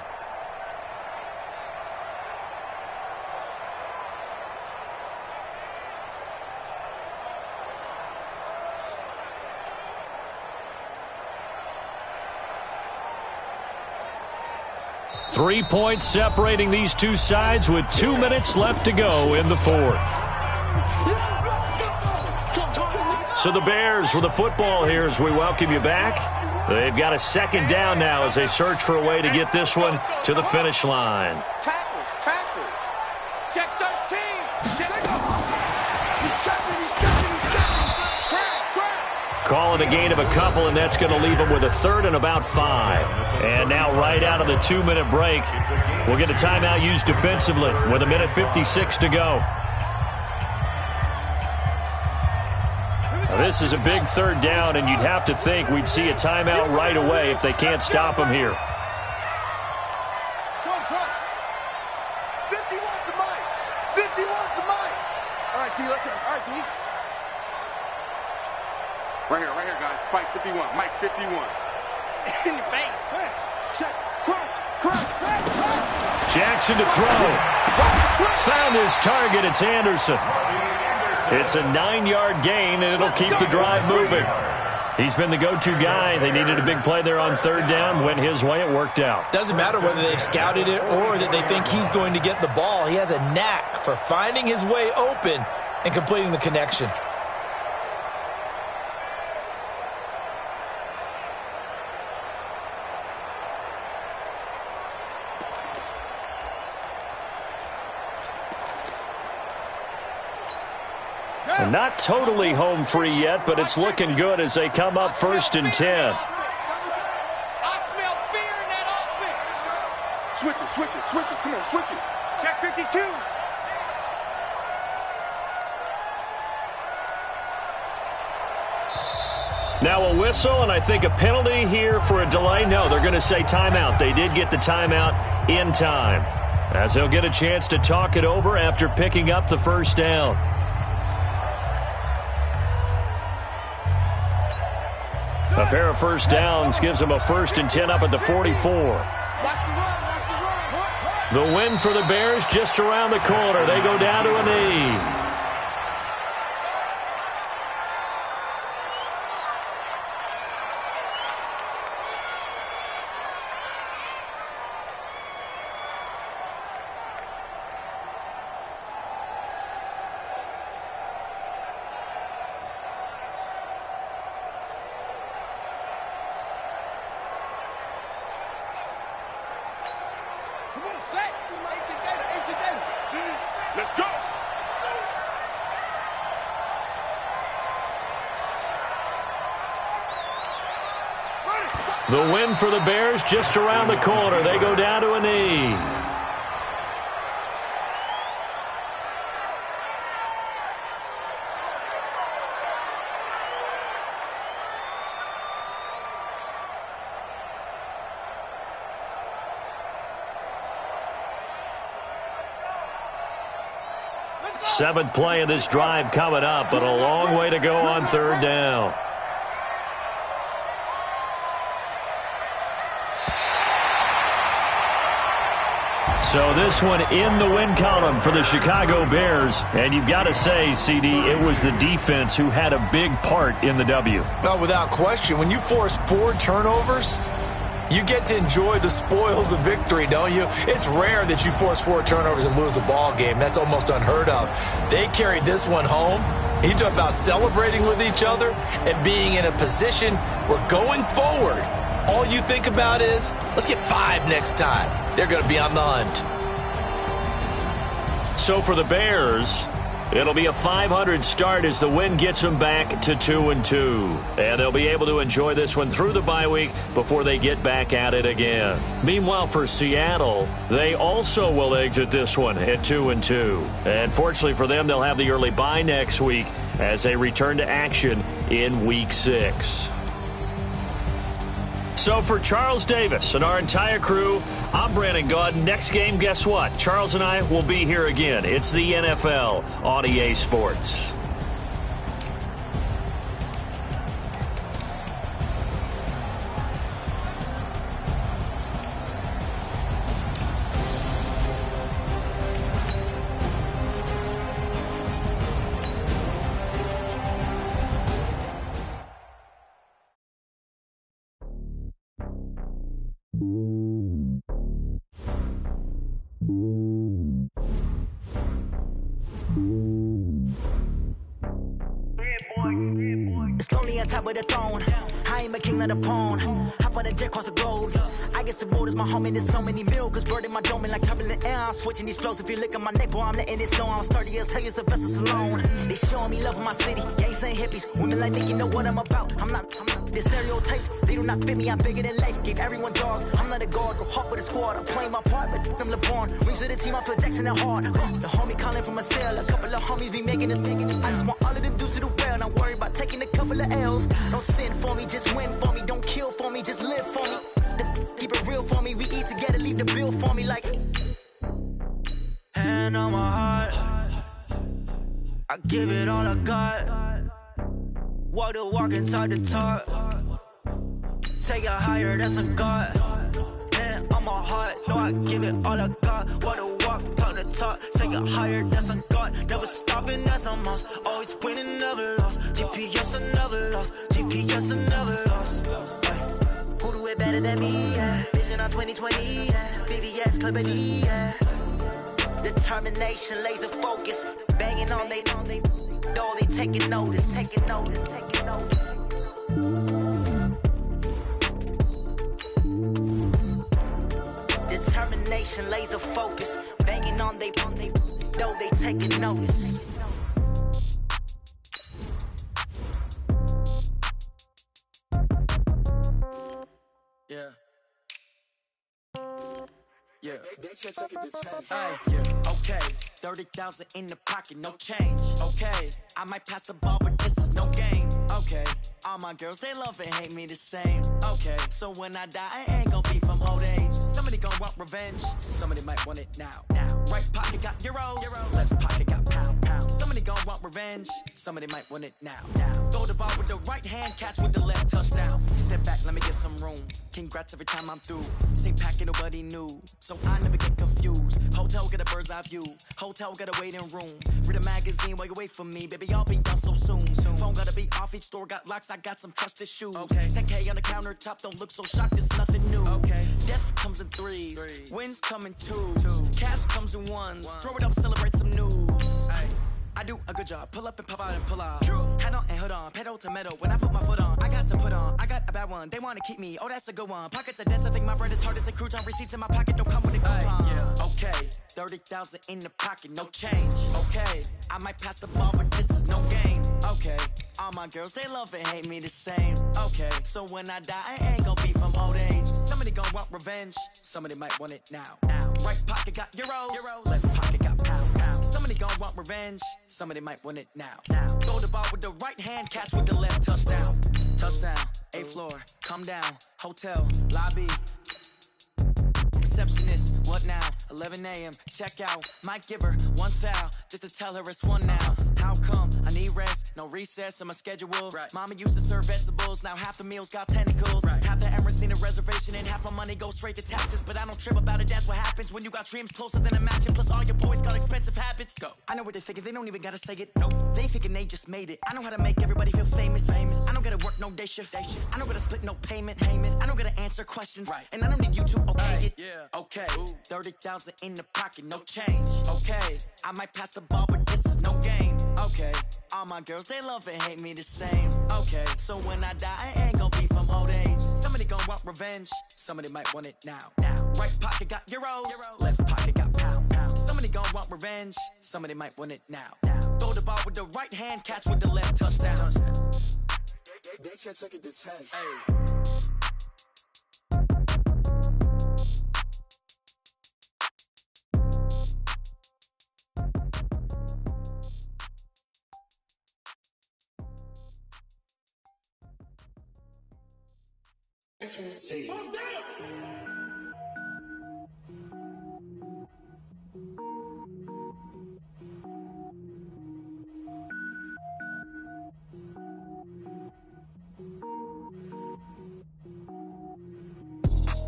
Three points separating these two sides with 2 minutes left to go in the fourth. So the Bears with the football here as we welcome you back. They've got a second down now as they search for a way to get this one to the finish line. Tackles. Check 13. Check. He's checking. Crash. Calling a gain of a couple, and that's going to leave them with a third and about 5. And now right out of the 2-minute break, we'll get a timeout used defensively with 1:56 to go. Now, this is a big third down, and you'd have to think we'd see a timeout right away if they can't stop them here. Trump. 51 to Mike. 51 to Mike. All right, T, let's go. All right, T. Right here, guys. Mike 51. Mike 51. In your face. Check. Crunch. Jackson to throw. Found his target. It's Anderson. It's a 9-yard gain, and it'll keep the drive moving. He's been the go-to guy. They needed a big play there on third down. Went his way. It worked out. Doesn't matter whether they've scouted it or that they think he's going to get the ball. He has a knack for finding his way open and completing the connection. Not totally home free yet, but it's looking good as they come up first and 10. I smell fear in that offense. Switch it. Come on, switch it. Check 52. Now a whistle, and I think a penalty here for a delay. No, they're going to say timeout. They did get the timeout in time, as they'll get a chance to talk it over after picking up the first down. A pair of first downs gives them a first and 10 up at the 44. The win for the Bears just around the corner. They go down to a knee. Come on, set. Ancient data, ancient data. Let's go. The win for the Bears just around the corner. They go down to a knee. Seventh play of this drive coming up, but a long way to go on third down. So this one in the win column for the Chicago Bears. And you've got to say, CD, it was the defense who had a big part in the W. No, without question. When you force 4 turnovers, you get to enjoy the spoils of victory, don't you? It's rare that you force 4 turnovers and lose a ball game. That's almost unheard of. They carried this one home. You talk about celebrating with each other and being in a position where going forward, all you think about is, let's get 5 next time. They're going to be on the hunt. So for the Bears, it'll be a .500 start as the win gets them back to 2-2. And they'll be able to enjoy this one through the bye week before they get back at it again. Meanwhile, for Seattle, they also will exit this one at 2-2. And fortunately for them, they'll have the early bye next week as they return to action in Week 6. So for Charles Davis and our entire crew, I'm Brandon Gaudin. Next game, guess what? Charles and I will be here again. It's the NFL on EA Sports. It's lonely on top of the throne. I ain't a king of the pawn. Hop on a jet across the globe. I guess the road is my home and there's so many miracles. Bird in my dome and like turbulent air. I'm switching these flows. If you look at my neck, boy, I'm letting it snow. I'm sturdy as hell, Sylvester Stallone. They showing me love in my city. Gangs ain't hippies. Women like me, you know what I'm about. I'm not the stereotypes. They do not fit me. I'm bigger than life. Gave everyone dogs. I'm not a guard. Go hard with a squad. I'm playing my part, but them LeBron. Rings to the team. I feel Jackson and hard. The homie calling from a cell. A couple of homies be making it. I just want all of them dudes to do well. Not worry about taking a couple of L's. Don't sin for me, just win for me. Don't kill for me, just live for me. Keep it real for me. We eat together, leave the bill for me like. Hand on my heart, I give it all I got. Walk the walk and talk the talk. Take it higher, that's a God. Hand on my heart, no, I give it all I got. Walk the walk, talk the talk. Take it higher, that's a God. Never stopping, that's a must. Always winning, never lost. GPS, I never lost. GPS, I never lost. Who do it better than me? Yeah. Vision on 2020. Yeah. VVS, Clippity. Yeah. Determination, laser focus. Banging on they door, they taking notice. Taking notice, taking notice. Determination, laser focus. Banging on they door, they taking notice. Yeah. Yeah. Hey, yeah. Okay. 30,000 in the pocket, no change. Okay. I might pass the ball, but this is no game. Okay. All my girls, they love and hate me the same. Okay. So when I die, I ain't gonna be from old age. Somebody gon' want revenge. Somebody might want it now. Right pocket got euros. Left pocket got pound. Somebody gon' want revenge. Somebody might want it now. Throw the ball with the right hand, catch with the left, touchdown. Step back, let me get some room. Congrats every time I'm through. Same packet, nobody knew. So I never get confused. Hotel get a bird's eye view. Hotel got a waiting room. Read a magazine while you wait for me. Baby, I'll be done so soon. Phone gotta be off, each store got locks. I got some trusted shoes. Okay. 10K on the countertop, don't look so shocked, it's nothing new. Okay. Death comes in threes. Wins come in twos. Cash comes in ones. Throw it up, celebrate some news. Ay. I do a good job. Pull up and pop out and pull out. True. Head on and hood on. Pedal to metal. When I put my foot on, I got to put on. I got a bad one. They want to keep me. Oh, that's a good one. Pockets are dense. I think my bread is hard as a crouton. Receipts in my pocket don't come with a coupon. Yeah. Okay. 30,000 in the pocket. No change. Okay. I might pass the ball, but this is no game. Okay. All my girls, they love and hate me the same. Okay. So when I die, I ain't gonna be from old age. Somebody gon' want revenge. Somebody might want it now. Right pocket got euros. Left pocket got pound. Somebody gon' want revenge. Somebody might want it now. Throw the ball with the right hand, catch with the left. Touchdown. Touchdown. 8th floor. Come down. Hotel. Lobby. Receptionist, what now? 11 a.m. Check out. Might give her one foul just to tell her it's one now. How come? I need rest, no recess in my schedule. Right. Mama used to serve vegetables, now half the meals got tentacles. Right. Half the Emirates need a reservation and half my money goes straight to taxes. But I don't trip about it, that's what happens when you got dreams closer than a match. And plus all your boys got expensive habits. Go. I know what they're thinking, they don't even gotta say it. Nope. They thinking they just made it. I know how to make everybody feel famous. I don't gotta work no day shift. I don't gotta split no payment. I don't gotta answer questions. Right. And I don't need you to okay it. Yeah. Okay. 30,000 in the pocket, no change. Okay. I might pass the ball, but this is no game. Okay. All my girls, they love and hate me the same. Okay. So when I die, I ain't gonna be from old age. Somebody gon' want revenge. Somebody might want it now. Right pocket got euros. Left pocket got pound. Somebody gon' want revenge. Somebody might want it now. Throw the ball with the right hand, catch with the left. Touchdown. They can't take it to 10. Hey.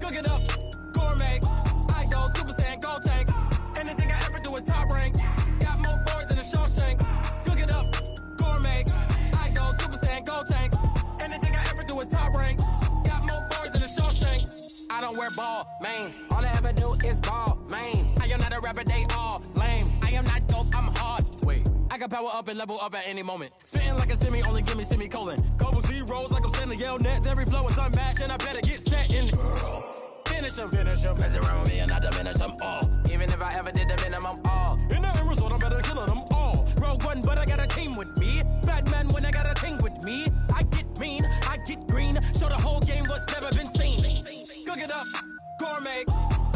Cook it up, gourmet. I go Super Saiyan, go tank. Anything I ever do is top rank. Got more boys than a Shawshank. Cook it up, gourmet. I go Super Saiyan, go tank. Anything I ever do is top rank. Got more boys than a Shawshank. I don't wear ball mains. All I ever do is ball main. I am not a rapper, they all lame. I am not dope, I'm hard. Wait, I can power up and level up at any moment. Spitting like a semi, only give me semicolon. Couple zeros like I'm sending yell nets. Every flow is unmatched and I better get set in it. Finish them. Mess around with me and I diminish them all. Even if I ever did the minimum all. In the result, I'm better killing them all. Rogue One, but I got a team with me. Batman when I got a team with me. I get mean, I get green. Show the whole game what's never been seen. Cook it up, gourmet.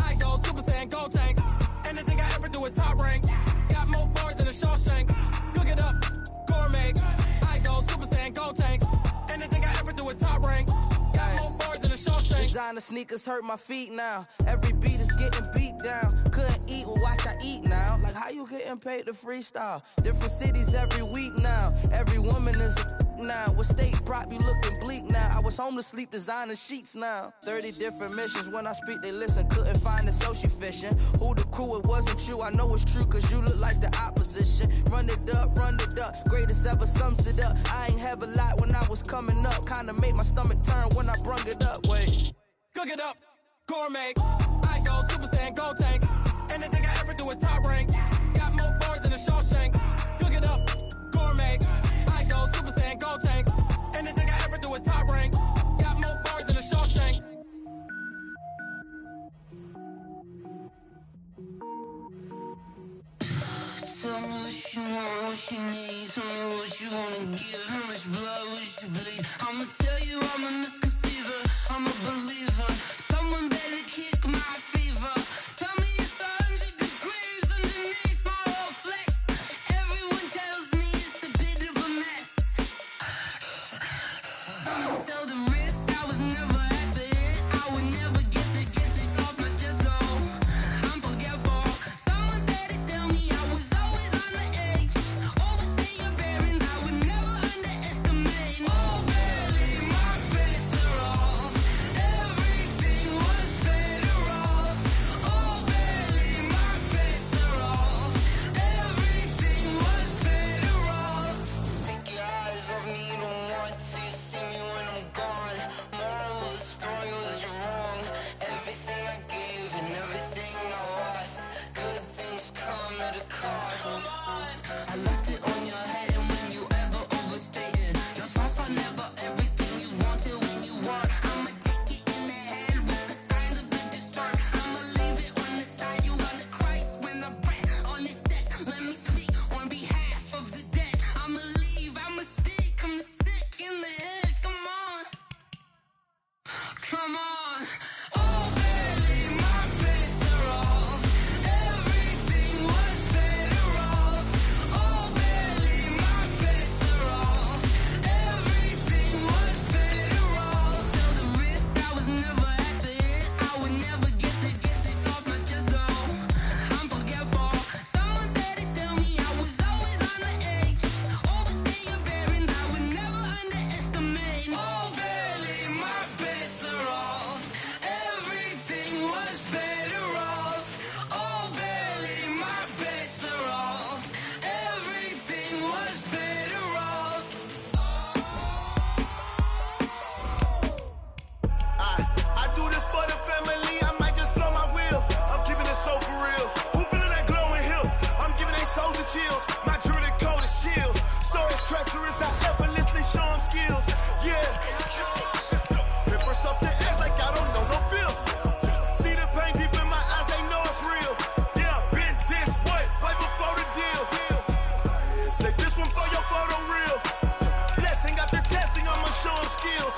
I go Super Saiyan, go tank. Anything I ever do is top rank. Got more boys than a Shawshank. Cook it up, gourmet. I go Super Saiyan, go tank. Anything I ever do is top rank. Got more boys than a Shawshank. Designer sneakers hurt my feet now. Every beat is getting beat down. Couldn't eat, well watch I eat now. Like how you getting paid to freestyle? Different cities every week now. Every woman is a now. With state prop, you looking bleak now. I was home to sleep, designing sheets now. 30 different missions. When I speak, they listen. Couldn't find the social fishing. Who the crew? It wasn't you. I know it's true, cause you look like the opposition. Run it up. Greatest ever sums it up. I ain't have a lot when I was coming up. Kinda made my stomach turn when I brung it up. Wait. Cook it up, gourmet. I go Super Saiyan, go tank. Anything I ever do is top rank. Got more boys than a Shawshank. Cook it up, gourmet. I go Super Saiyan, go tank. Anything I ever do is top rank. Got more boys than a Shawshank. Tell me what you want, what you need. Tell me what you wanna give. How much blood would you bleed? I'ma tell you I'm a misconceiver. I'm a believer. Someone better kick my fever. Tell me it's 100 degrees underneath my whole flesh. Everyone tells me it's a bit of a mess. I'ma tell the risk I was never at the end. I would never get it off my chest, no. I'm forgetful. Someone better tell me I was always on the edge. Overstay your bearings, I would never underestimate. Oh baby, my credits are off. real. Who feeling that glowing hill? I'm giving they soldier chills. My jewelry cold is chill. Stories treacherous, I effortlessly show them skills. Yeah. Hit first off the edge like I don't know no feel. See the pain deep in my eyes, they know it's real. Yeah, been this way, right before the deal. Say this one for your photo real. Blessing after testing, I'ma show them skills.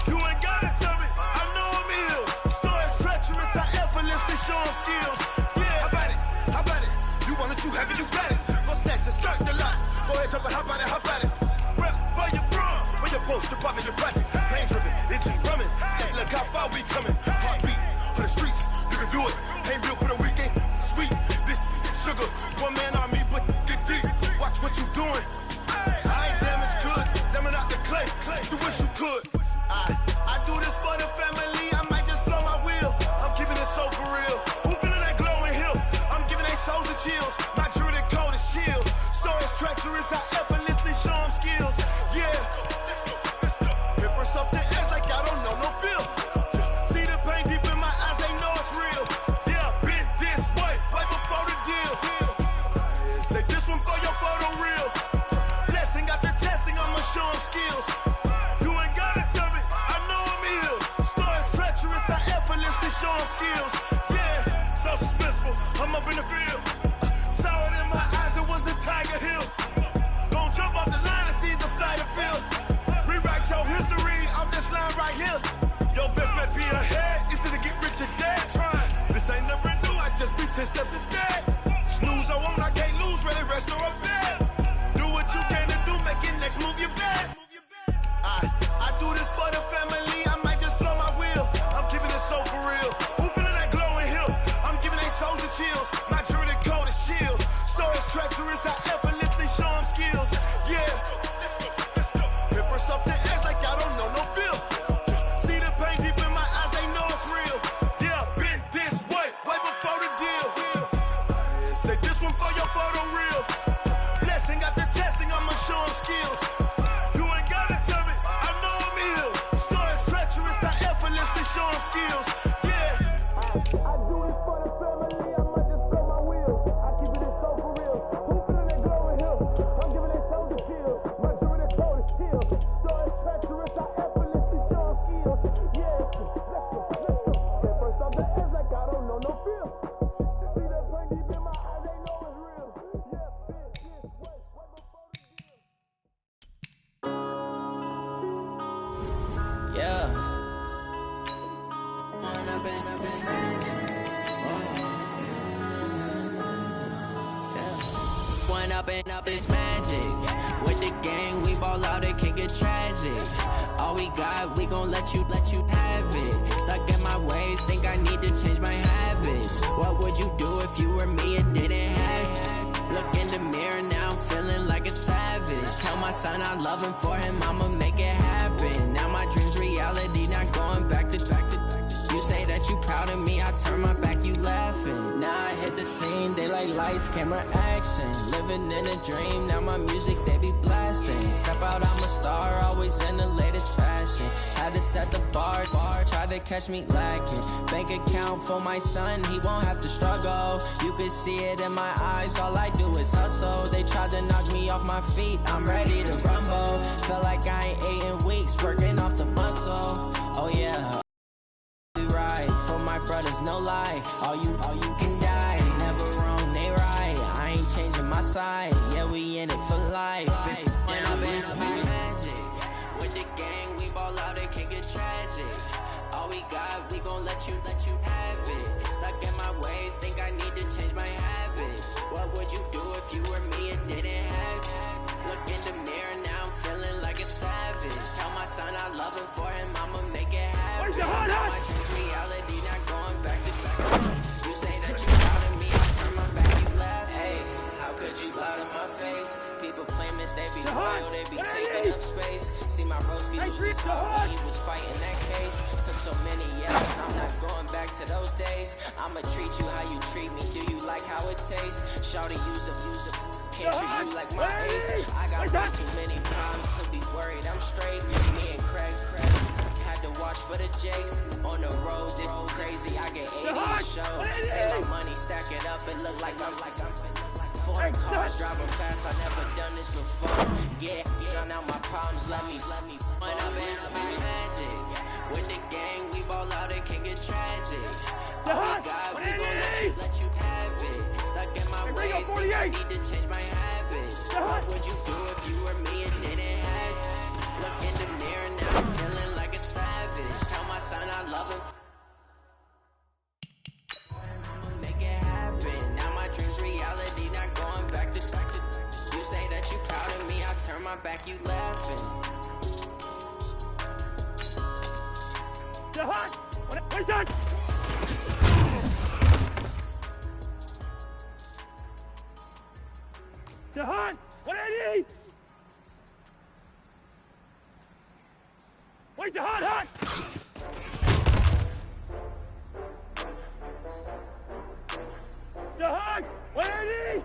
You ain't gotta tell me, I know I'm ill. Stories treacherous, I effortlessly show them skills. Yeah, how about it? How about it? You want it, you have it, you got it. Go snatch the skirt, the lot. Go ahead, jump it, how about it? How about it? Rep where you from? Where your post, department, your projects. Pain driven, itching, drumming. Hey, look how far we coming. Heartbeat on the streets, you can do it. Ain't built for the weekend. Sweet, this sugar, one man army, but get deep. Watch what you doing. I ain't damaged goods, damn out the clay. You wish you could. I do this for the family. I might just blow my wheel. I'm keeping it so for real. Who feeling that glowing hill? I'm giving they soldier chills. My jewelry cold is chill. Stories treacherous, I effortlessly show them skills. Yeah. Hit first off the edge like I don't know no feel. See the pain deep in my eyes, they know it's real. Yeah, been this way, right before the deal. Say this one for your photo real. Blessing after testing, I'ma show them skills. You ain't gotta tell me, I know I'm ill. Stories treacherous, I effortlessly show them skills. Yeah, so suspenseful, I'm up in the field. Saw it in my eyes, it was the Tiger Hill. Gon' jump off the line and see the flight of field. Rewrite your history off this line right here. Your best bet be ahead, easy to get rich or dead trying. This ain't never new, I just be 10 steps instead. Snooze I won't, I can't lose, ready, rest or up bed. Do what you can to do, make it next move your best. I do this for the family, I might just blow my wheel. I'm keeping it so for real. Who feeling that glowing hill? I'm giving they soldier chills. My jewelry cold is chill. Stories treacherous, I effortlessly show them skills. Yeah. Hit first off the edge like I don't know no feel. See the pain deep in my eyes, they know it's real. Yeah, been this way, right before the deal. Say this one for your photo real. Blessing after testing, I'ma show them skills. You ain't gotta tell me, I know I'm ill. Stories treacherous, I effortlessly show them skills. Yeah. I do this for the family, I might just blow my wheel. I keep it so for real. Who feeling that glowing hill? I'm giving they soldier chills. My jewelry cold is chill. Stories treacherous, I effortlessly show them skills. Yeah. Hit first off the edge like I don't know no feel. See that pain deep in my eyes, they know it's real. Yeah, been this way, right before the deal. Yeah. One up and up is magic. With the gang, we ball out, it can get tragic. All we got, we gon' let you have it. Stuck in my ways, think I need to change my habits. What would you do if you were me and didn't have it? Look in the mirror, now I'm feeling like a savage. Tell my son I love him, for him I'ma make it happen. Now my dream's reality, not going back to. You say that you proud of me, I turn my back, you laughing. Now I hit the scene, they like lights, camera, action. Living in a dream, now my music, they be blasting. Step out, I'm a star, always in the latest fashion. Had to set the bar, try to catch me lacking. Bank account for my son, he won't have to struggle. You can see it in my eyes, all I do is hustle. They tried to knock me off my feet, I'm ready to rumble. Feel like I ain't ate in weeks, working off the muscle. Oh yeah. Right for my brothers, no lie. All you can die. Never wrong, they right. I ain't changing my side. Yeah, we in it for life. When I've been magic. With the gang, we ball out, it can get tragic. All we got, we gon' let you have it. Stuck in my ways, think I need to change my habits. What would you do if you were me and didn't have it? Look in the mirror, now I'm feeling like a savage. Tell my son I love him, for him I'ma make it happen. My dreams reality, not going back to back. You say that you proud of me, I turn my back, you laugh. Hey, how could you lie to my face? People claim that they be loyal, they be taking up space. See my Roski lose how he was fighting that case. Took so many years, I'm not going back to those days. I'ma treat you how you treat me, do you like how it tastes? Shawty, use a can't treat you like my ace. I got way too many problems to be worried I'm straight. Me and Craig had to watch for the Jakes. On the road, this crazy. I get 80 a show. Say my money, stack it up. It look like I'm foreign cars, driving fast. I never done this before. Yeah, drown out my problems. Let me. When I'm in magic. With the gang, we ball out. It can get tragic. Oh my God, we gon' let you have it. Stuck in my ways, think I need to change my habits. What would you do if you were me and didn't have it? Look in the mirror now, I'm feeling like a savage. Tell my son I love him. Make it happen. Now my dreams reality, not going back to. You say that you proud of me, I turn my back, you laughing. Jahan, what is that? Jahan, 180! Wait, Jahan, hot! Jahan, 180!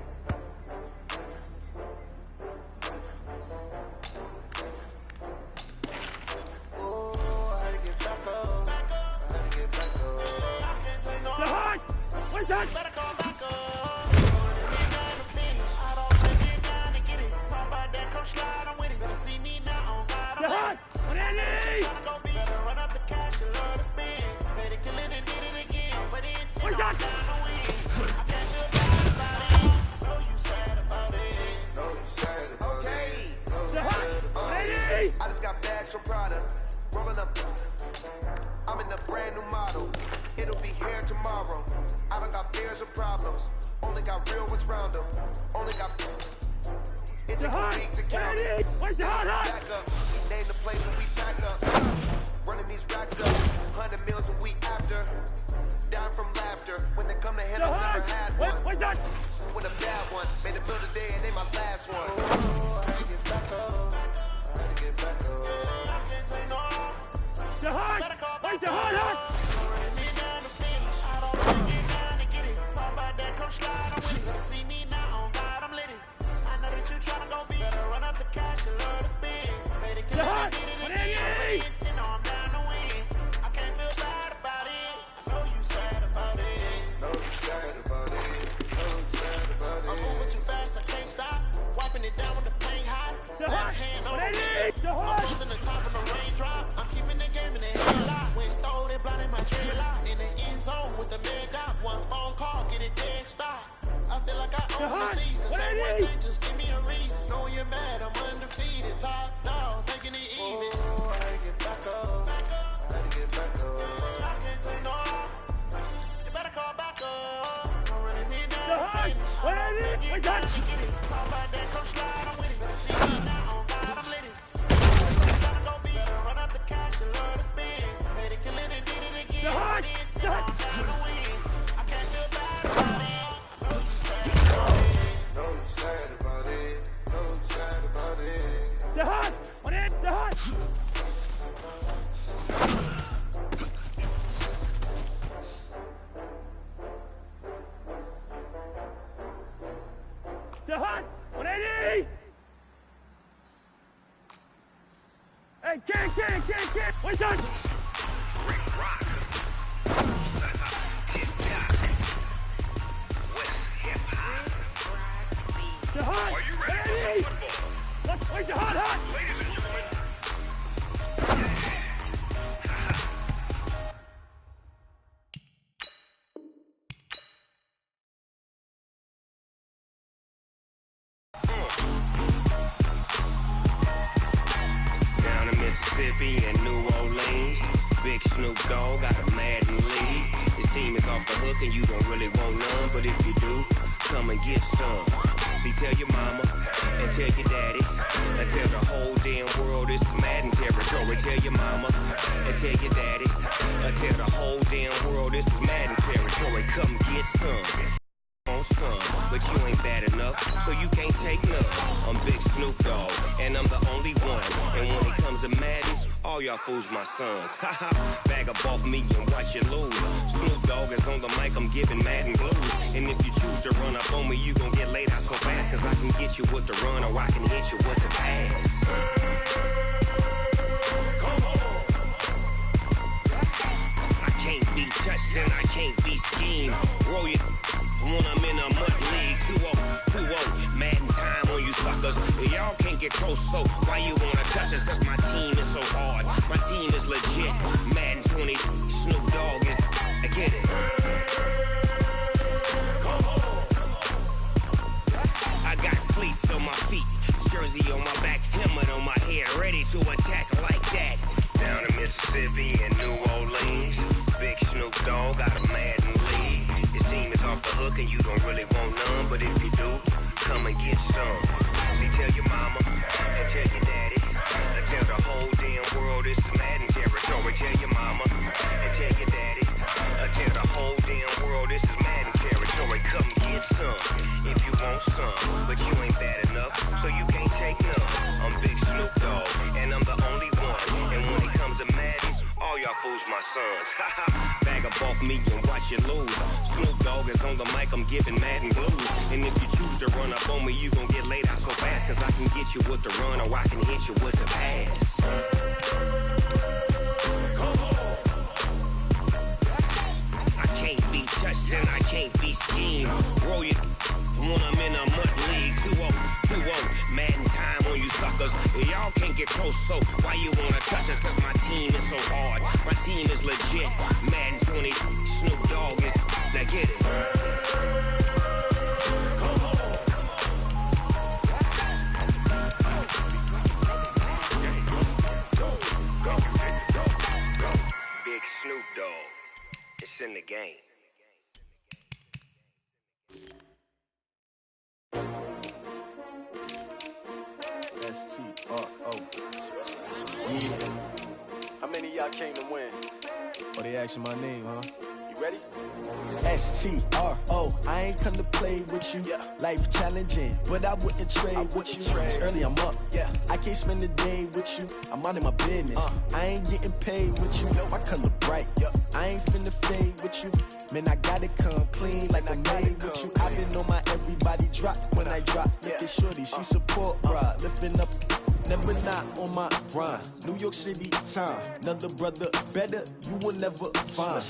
Jahan, what is that? Jahan, 180! Run up the cash, you love to spend. Better kill it and did it again. But the intent on down to win. I can't feel bad about it. Know you sad about it. Know you sad about it. Jahan, 180! I just got bags from Prada. Rolling up. I'm in a brand new model. It'll be here tomorrow. I don't got fears or problems. Only got real ones round them. Only got. It's a week to count it. Back up. Name the place and we pack up. Running these racks up. 100 meals a week after. Down from laughter. When they come to handle, never had one. What's that? With a bad one. Made a bill today and they my last one. Oh, I had to get back up. I had to get back up. I can't take no. Jahan! Wait, Jahan! Running me down the finish. I don't think it down to get it. Talk about that, come slide, I'm with it. Gonna see me now, on God, I'm lit it. I know that you tryna go big. Better run up the cash, you love to spend. Better kill it and get it again. But the intent, no, I'm down to win. I can't feel bad about it. I know you sad about it. Know you sad about it. Know you sad about it. I'm moving too fast, I can't stop. Wiping it down with the paint hot. Left hand on the head. I'm losing the top of the raindrop. I'm keeping the game in the headlock. When throwed it, blinding my dreadlock. In the end zone with the mad dot. One phone call, get it dead stop. I feel like I own the season. Say one thing, just give me a reason. Know you're mad, I'm undefeated. Top dog, taking it even. Oh, I had to get back up. I had to get back up. I can't take no. You better call back up. I'm running me down. Finish. Talk about that, come slide, I'm with it. Better see me now, on God, I'm lit it. Tryna go big. Better run up the cash, you love to spend. Better kill it and did it again. But the intent, I'm down to win. I can't feel bad about it. Know you sad about it. Know you sad about it. Jahan! What is Jahan? Jahan! 180! Hey, can't! What's that? Rick Rock. Jahan! Are you ready for football? Wait, Jahan! Ladies and gentlemen. Down in Mississippi and New Orleans, Big Snoop Dogg got a Madden league. His team is off the hook and you don't really want none, but if you do, come and get some. See, tell your mama and tell your daddy and tell the whole damn world this is Madden territory. Tell your mama and tell your daddy and tell the whole damn world this is Madden territory. Come get some. On some, but you ain't bad enough, so you can't take none. I'm Big Snoop Dogg, and I'm the only one. And when it comes to Madden, all y'all fools my sons. Haha, bag up off me and watch you lose. Snoop Dogg is on the mic, I'm giving Madden blues. And if you choose to run up on me, you gon' get laid out so fast. Cause I can get you with the run or I can hit you with the pass. Come on. can't be touched and I can't be schemed. Roll it when I'm in a mud league. 2-0, Madden time on you suckers. Y'all can't get close, so why you wanna touch us? Cause my team is so hard. My team is legit. Madden 20, Snoop Dogg is, I get it. I got cleats on my feet, jersey on my back, helmet on my head, ready to attack like that. Down in Mississippi and New Orleans, Big Snoop Dogg got a Madden lead. Your team is off the hook and you don't really want none, but if you do, come and get some. See, tell your mama and tell your daddy, and tell the whole damn world it's Madden territory. Tell your mama and tell your daddy, and tell the whole damn world this is Madden territory. Come get some if you want some, but you ain't bad enough, so you can't take none. I'm Big Snoop Dogg, and I'm the only one. And when it comes to Madden, all y'all fools my sons. Bag up off me and watch you lose. Snoop Dogg is on the mic, I'm giving Madden blues. And if you choose to run up on me, you gon' get laid out so fast. Cause I can get you with the run or I can hit you with the pass. I can't be touched and I can't be schemed. Roll it when I'm in a mud league. 2-0, Madden time on you suckers. Y'all can't get close, so why you wanna touch us? Cause my team is so hard. My team is legit. Madden 20, Snoop Dogg is, now get it. Big Snoop Dogg, it's in the game. S-T-R-O. Yeah. How many of y'all came to win? Oh, they asking my name, huh? You ready? S-T-R-O. I ain't come to play with you. Yeah. Life challenging, but I wouldn't trade with you. It's early, I'm up. Yeah. I can't spend the day with you. I'm out of my business. I ain't getting paid with you. My color bright. Yep. I ain't finna fade with you. Man, I gotta come clean like I'm made with you. I've been on my everybody drop when I drop. Look at shorty, she support ride. Lifting up, never not on my grind. New York City time. Another brother better, you will never find.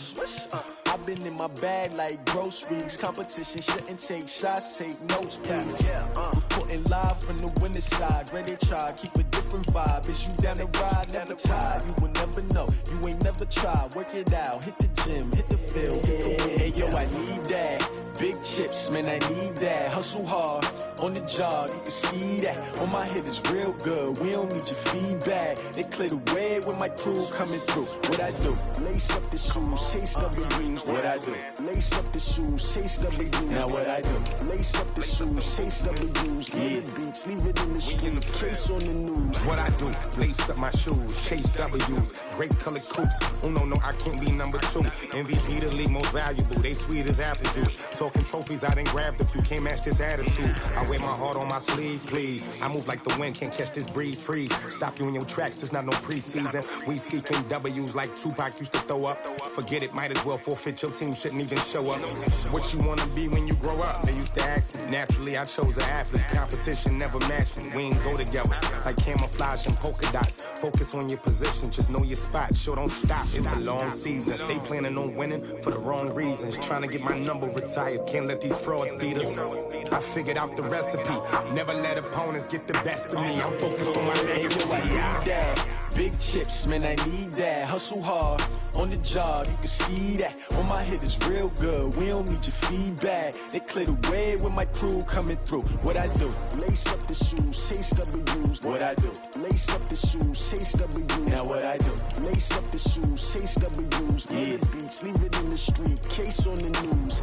I've been in my bag like groceries. Competition shouldn't take shots, take notes, please. Reporting live from the winning side. Ready to try, keep a different vibe. Is you down the ride, never tired. You will never know, you ain't never tried. Work it out, hit the gym, hit the field. Hey yo, I need that. Big chips, man, I need that. Hustle hard, on the job, you can see that. On my head is real good, we don't need your feedback. They clear the way with my crew coming through. What I do? Lace up the shoes, chase W's. What I do? Lace up the shoes, chase W's. Now what I do? Lace up the shoes, chase W's. Get the beats, leave it in the street, case on the news. What I do? Lace up my shoes, chase W's. Great colored coops. Oh no, I can't be number 2. MVP the league most valuable. They sweet as apple juice. Talking trophies, I didn't grab the few. Can't match this attitude. I wear my heart on my sleeve, please. I move like the wind, can't catch this breeze, freeze. Stop you in your tracks, there's not no preseason. We seeking W's like Tupac used to throw up. Forget it, might as well forfeit. Your team shouldn't even show up. What you wanna be when you grow up? They used to ask me. Naturally, I chose an athlete. Competition never matched me. We ain't go together like camouflage and polka dots. Focus on your position, just know your spot. Sure, don't stop. It's a long season. They planning on winning for the wrong reasons. Trying to get my number retired. Can't let these frauds beat us. I figured out the recipe. Never let opponents get the best of me. I'm focused on my legacy. I need that. Big chips, man, I need that. Hustle hard, on the job, you can see that. On my head is real good, we don't need your feedback. They clear the way with my crew coming through. What I do? Lace up the shoes, chase W's. What I do? Lace up the shoes, chase W's. Now what I do? Lace up the shoes, chase W's. Get the beats, leave it in the street, case on the news.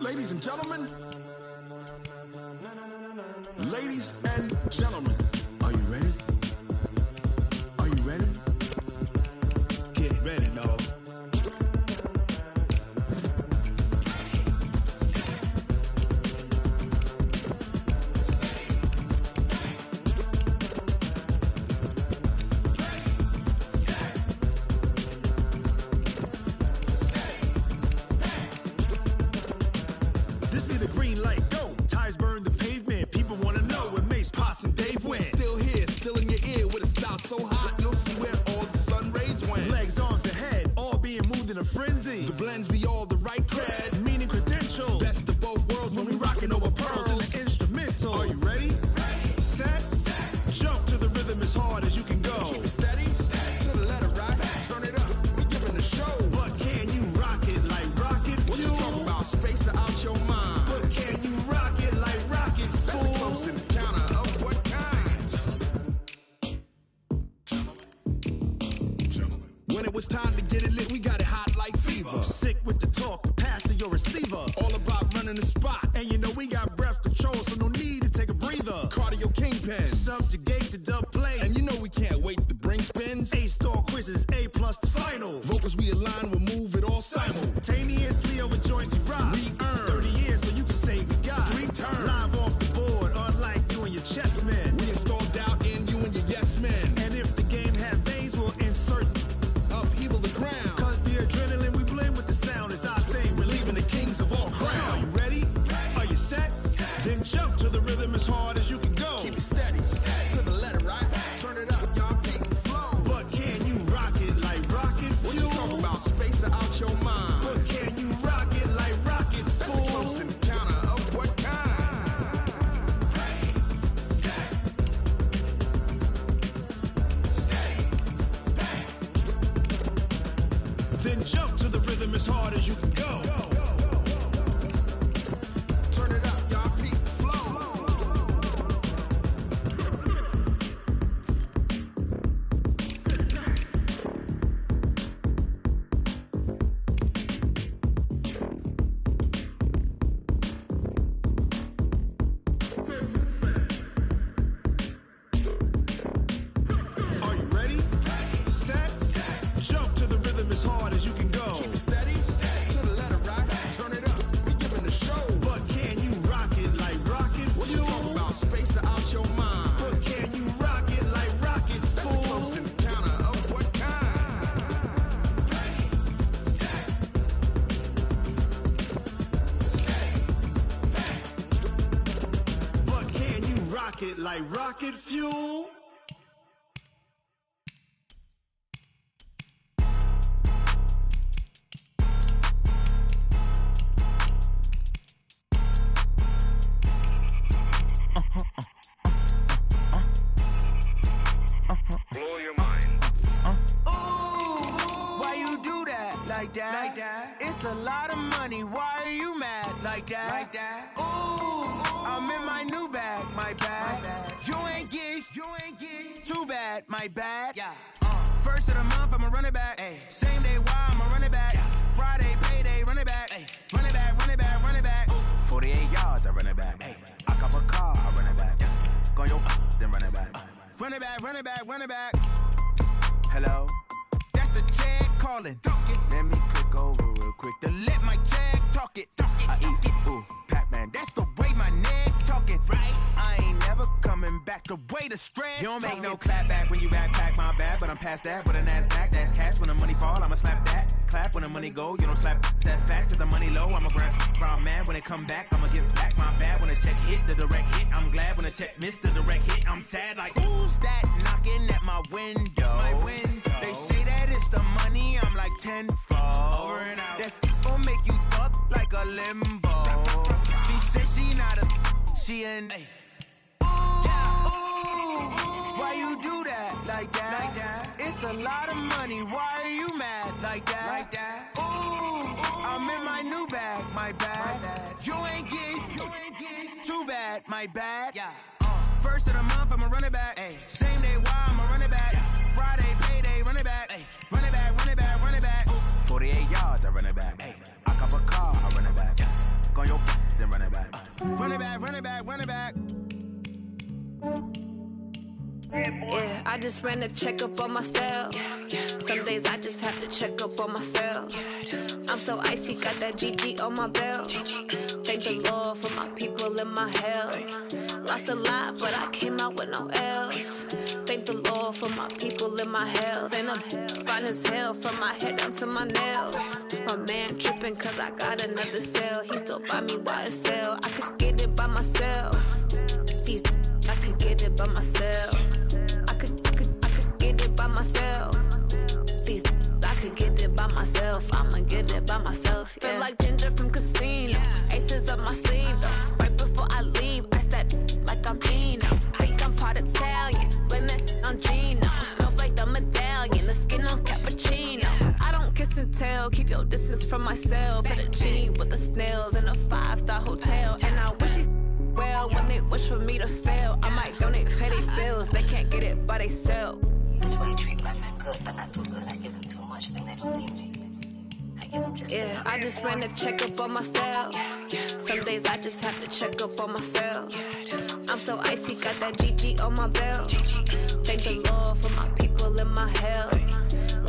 Ladies and gentlemen, ladies and gentlemen, are you ready? Are you ready? Get ready, dog. the green light, go. Tires burn the pavement. People wanna know when Mace, Pops, and Dave went. Still here, still in your ear with a style so hot, you'll see where all the sun rays went. Legs, arms, and head, all being moved in a frenzy. The blends be all the right cred. Meaning credentials. Best of both worlds when we rockin' over pearls in the instrumental. Are you ready? Set. Jump to the rhythm as hard as you can go. Keep it steady, to the letter right. Turn it up, we giving the show. But can you rock it like rocket fuel? What you talking about? Space out your mind. But can you rock it like rockets, fool? That's a close encounter of what kind? When it was time to get it lit, we got it hot like fever. Sick with the talk, pass to your receiver. All about running the spot. And you know we got breath control, so no need to take a breather. Cardio kingpin. Subjugate the dub play. And you know we can't wait to bring spins. A-star quizzes, A+ the final. Vocals we align, we'll move it all simultaneously over joints we rock. We earn 30 years, so you can say we got 3 turns. Live off the board, unlike you and your chess men. We install doubt in you and your yes men. And if the game had veins, we'll insert upheaval the ground. Cause the adrenaline we blend with the sound is our thing. We're leaving the kings of all crowns. Are you ready? Are you set? Then jump to the rhythm as hard as you can go. Keep it steady, to the letter right. Turn it up, y'all beat the flow. But can you rock it like rocket fuel? What you talking about? Space out your mind. But can you rock it like rockets, fool? That's a close encounter of what kind? Then jump to the rhythm as hard as you can go. Turn it up, y'all beat the flow. Are you ready? Set. Jump to the rhythm as hard as you can go. Keep it steady, to the letter right. Turn it up, we giving the show. But can you rock it like rocket fuel? What you talking about? Space out your mind. But can you rock it like rockets, That's fool? a close encounter of what kind? But can you rock it like rocket fuel? Blow your mind. Why you do that like that? It's a lot of money. Why are you mad like that? Ooh, I'm in my new bag, my bad. You ain't get too bad, my bad. First of the month, I'ma run it back. Same day, why I'ma run it back. Friday, payday, run it back. Run it back, run it back, run it back. 48 yards, I run it back. I cop a car, I run it back. Go yo, then run it back. Run it back, run it back, run it back. Hello? That's the Jag calling. Let me click over real quick to let my Jag talk it. I eat it, ooh, Pac-Man. That's the way my neck talking. Right? I ain't never coming back. The way the stress. You don't make no clap back when you backpack, my bad. But I'm past that with a NASDAQ. That's cash when the money fall. I'ma slap that. Clap when the money go. You don't slap. That's facts. If the money low, I'ma grab from man. When it come back, I'ma give back my bad. When the check hit, the direct hit. I'm glad when the check missed the direct hit. I'm sad like who's that knocking at my window? My window. They say that it's the money. I'm like tenfold. Over and out. That's gon' make you up like a limbo. She said she not a. She an. Why you do that like that? It's a lot of money. Why are you mad like that? Ooh, I'm in my new bag, my bad. You ain't get too bad, my bad. First of the month, I'ma run it back. Same day, why I'ma run it back. Friday, payday, run it back. Run it back, run it back, run it back. 48 yards, I run it back. I cop a car, I run it back. Go yo, then run it back. Run it back, run it back, run it back. Yeah, I just ran a checkup on myself. Some days I just have to check up on myself. I'm so icy, got that GG on my belt. Thank the Lord for my people and my health. Lost a lot, but I came out with no L's. Thank the Lord for my people and my health. And I'm fine as hell from my head down to my nails. My man tripping cause I got another cell. He still buy me YSL. wish for me to fail. I might donate petty bills. They can't get it by they sell. That's why I treat my men good, but not too good. I give them too much, then they don't need me. I give them just Yeah, I just ran a checkup on myself. Some days I just have to check up on myself. I'm so icy, got that GG on my belt. Thank the Lord for my people in my health.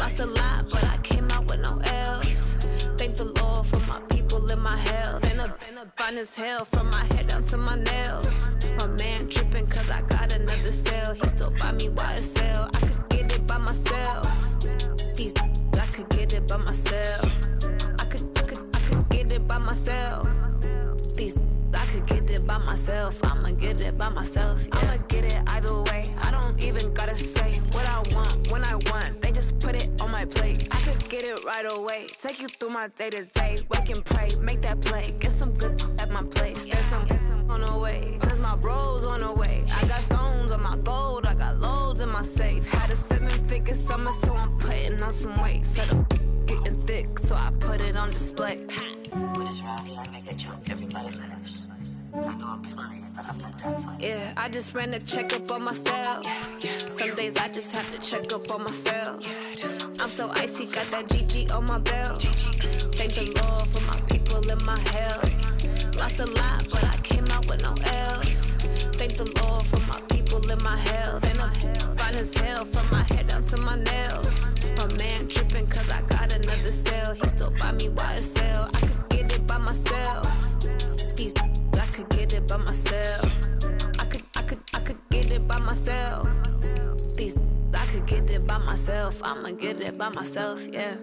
Lost a lot, but I came out with no else. Thank the Lord for my people in my health. And a fine as hell from my head down to my nails. My man tripping cause I got another cell. He still buy me YSL. I could get it by myself. These I could get it by myself. I could get it by myself. These I could get it by myself. I'ma get it by myself. Yeah. I'ma get it either way. I don't even gotta say what I want when I want. They just put it on my plate. I could get it right away. Take you through my day to day. Wake and pray, make that play. Get some good at my place. There's some on the way, cause my bro's on the way. I got stones on my gold. I got loads in my safe. Had a 7-figure summer, so I'm putting on some weight. Set up getting thick, so I put it on display. With this round, I make it jump everybody nervous. I know I'm funny, but I'm not that funny. Yeah, I just ran a checkup on myself. Some days I just have to check up on myself. I'm so icy, got that GG on my belt. Thank the Lord for my people in my health. Lost a lot, but I came out with no else. Thank the Lord for my people in my health. And I'm fine as hell from my head down to my nails. My man tripping cause I got another cell. He still buy me YSL. I could get it by myself. These I could get it by myself. I could get it by myself. These I could get it by myself. I'ma get it by myself, yeah.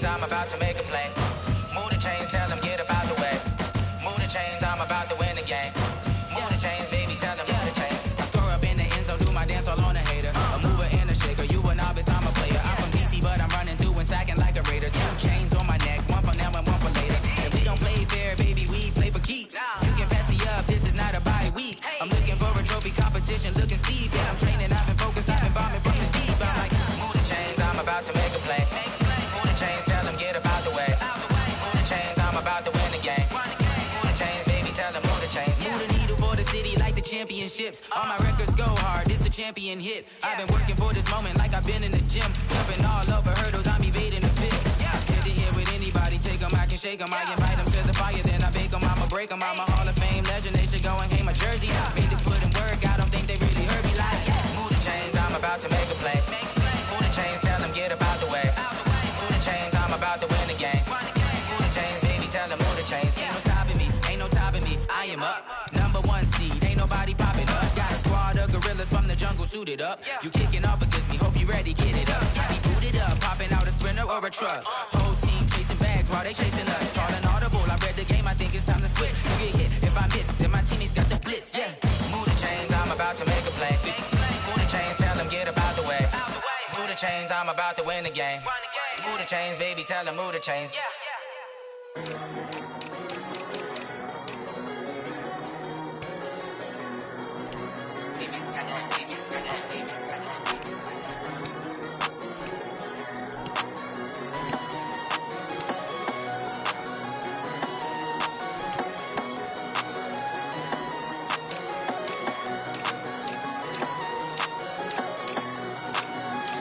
I'm about to make a play. Move the chains, tell them get about the way. Move the chains, I'm about to win the game. Move the chains, baby, tell them move the chains. I score up in the end zone, do my dance all on a hater. A mover and a shaker, you a novice, I'm a player. I'm from DC, but I'm running through and sacking like a raider. 2 chains on my neck, one for now and one for later. If we don't play fair, baby, we play for keeps. You can pass me up, this is not a bye week. I'm looking for a trophy competition, looking steep. Yeah, I'm training, I've been focused, I've been bombing from the deep. I'm like, move the chains, I'm about to make a play. Move the chains, tell them get about the way. Move the chains, I'm about to win the game. Move the chains, baby, tell them move the chains. Move the needle for the city like the championships. All my records go hard, this a champion hit. I've been working for this moment like I've been in the gym. Jumping all over hurdles, I'm evading the pit. Head to head with anybody, take them, I can shake them. I invite them to the fire, then I bake them, I'ma break them. I'm a Hall of Fame legend, they should go and hang my jersey. Made to put in work, I don't think they really heard me like, move the chains, I'm about to make a play. Move the chains, tell them get about the way. Move the chains, I'm about to win the game. Move the chains, baby, tell them move the chains. Ain't no stopping me, ain't no topping me, I am up. Number 1 seed, ain't nobody popping up. Got a squad of gorillas from the jungle suited up. You kicking off against me, hope you ready, get it up. I be booted up, popping out a sprinter or a truck. Whole team chasing bags while they chasing us. Calling audible, I read the game, I think it's time to switch. You get hit, if I miss, then my teammates got the blitz, yeah. Move the chains, I'm about to make a play. Move the chains, tell them get about the way. Move the chains, I'm about to win the game. Move the chains, baby, tell them move the chains.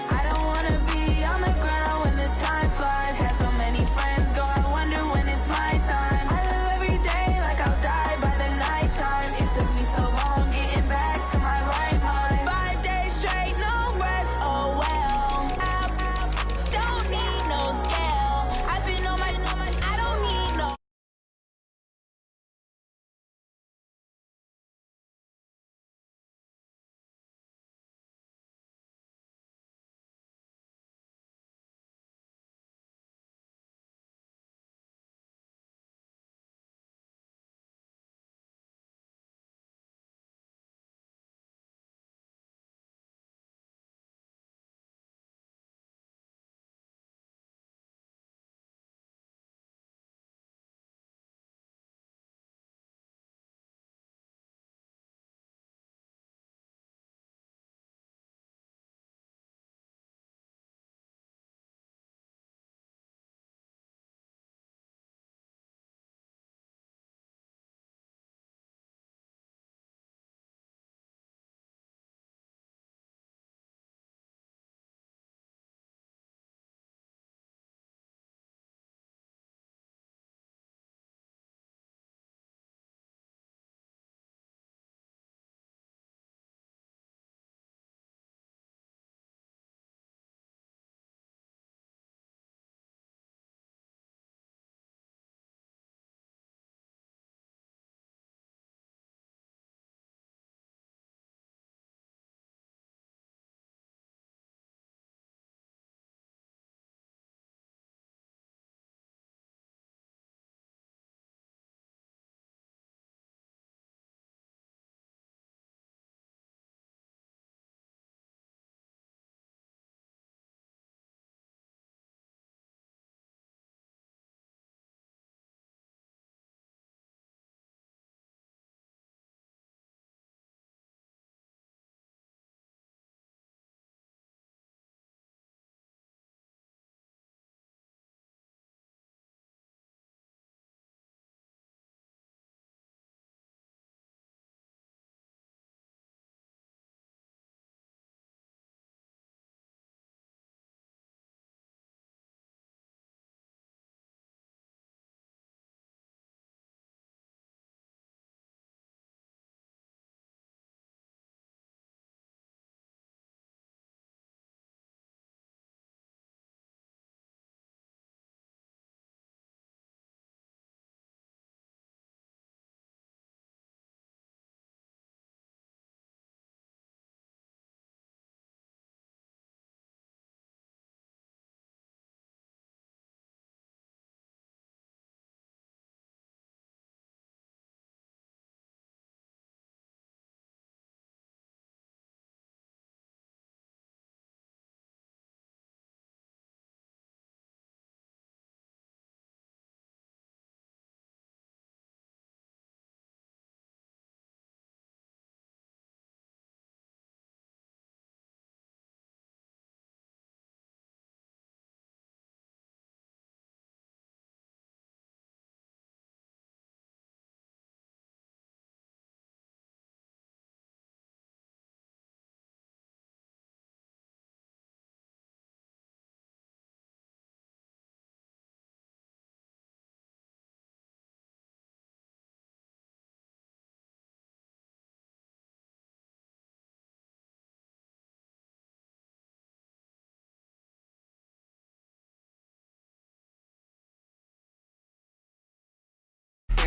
I don't wanna be on the ground when the time flies. Had so many friends go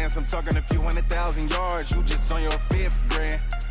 bands, I'm talking a few 100,000 yards. You just on your 5th grand.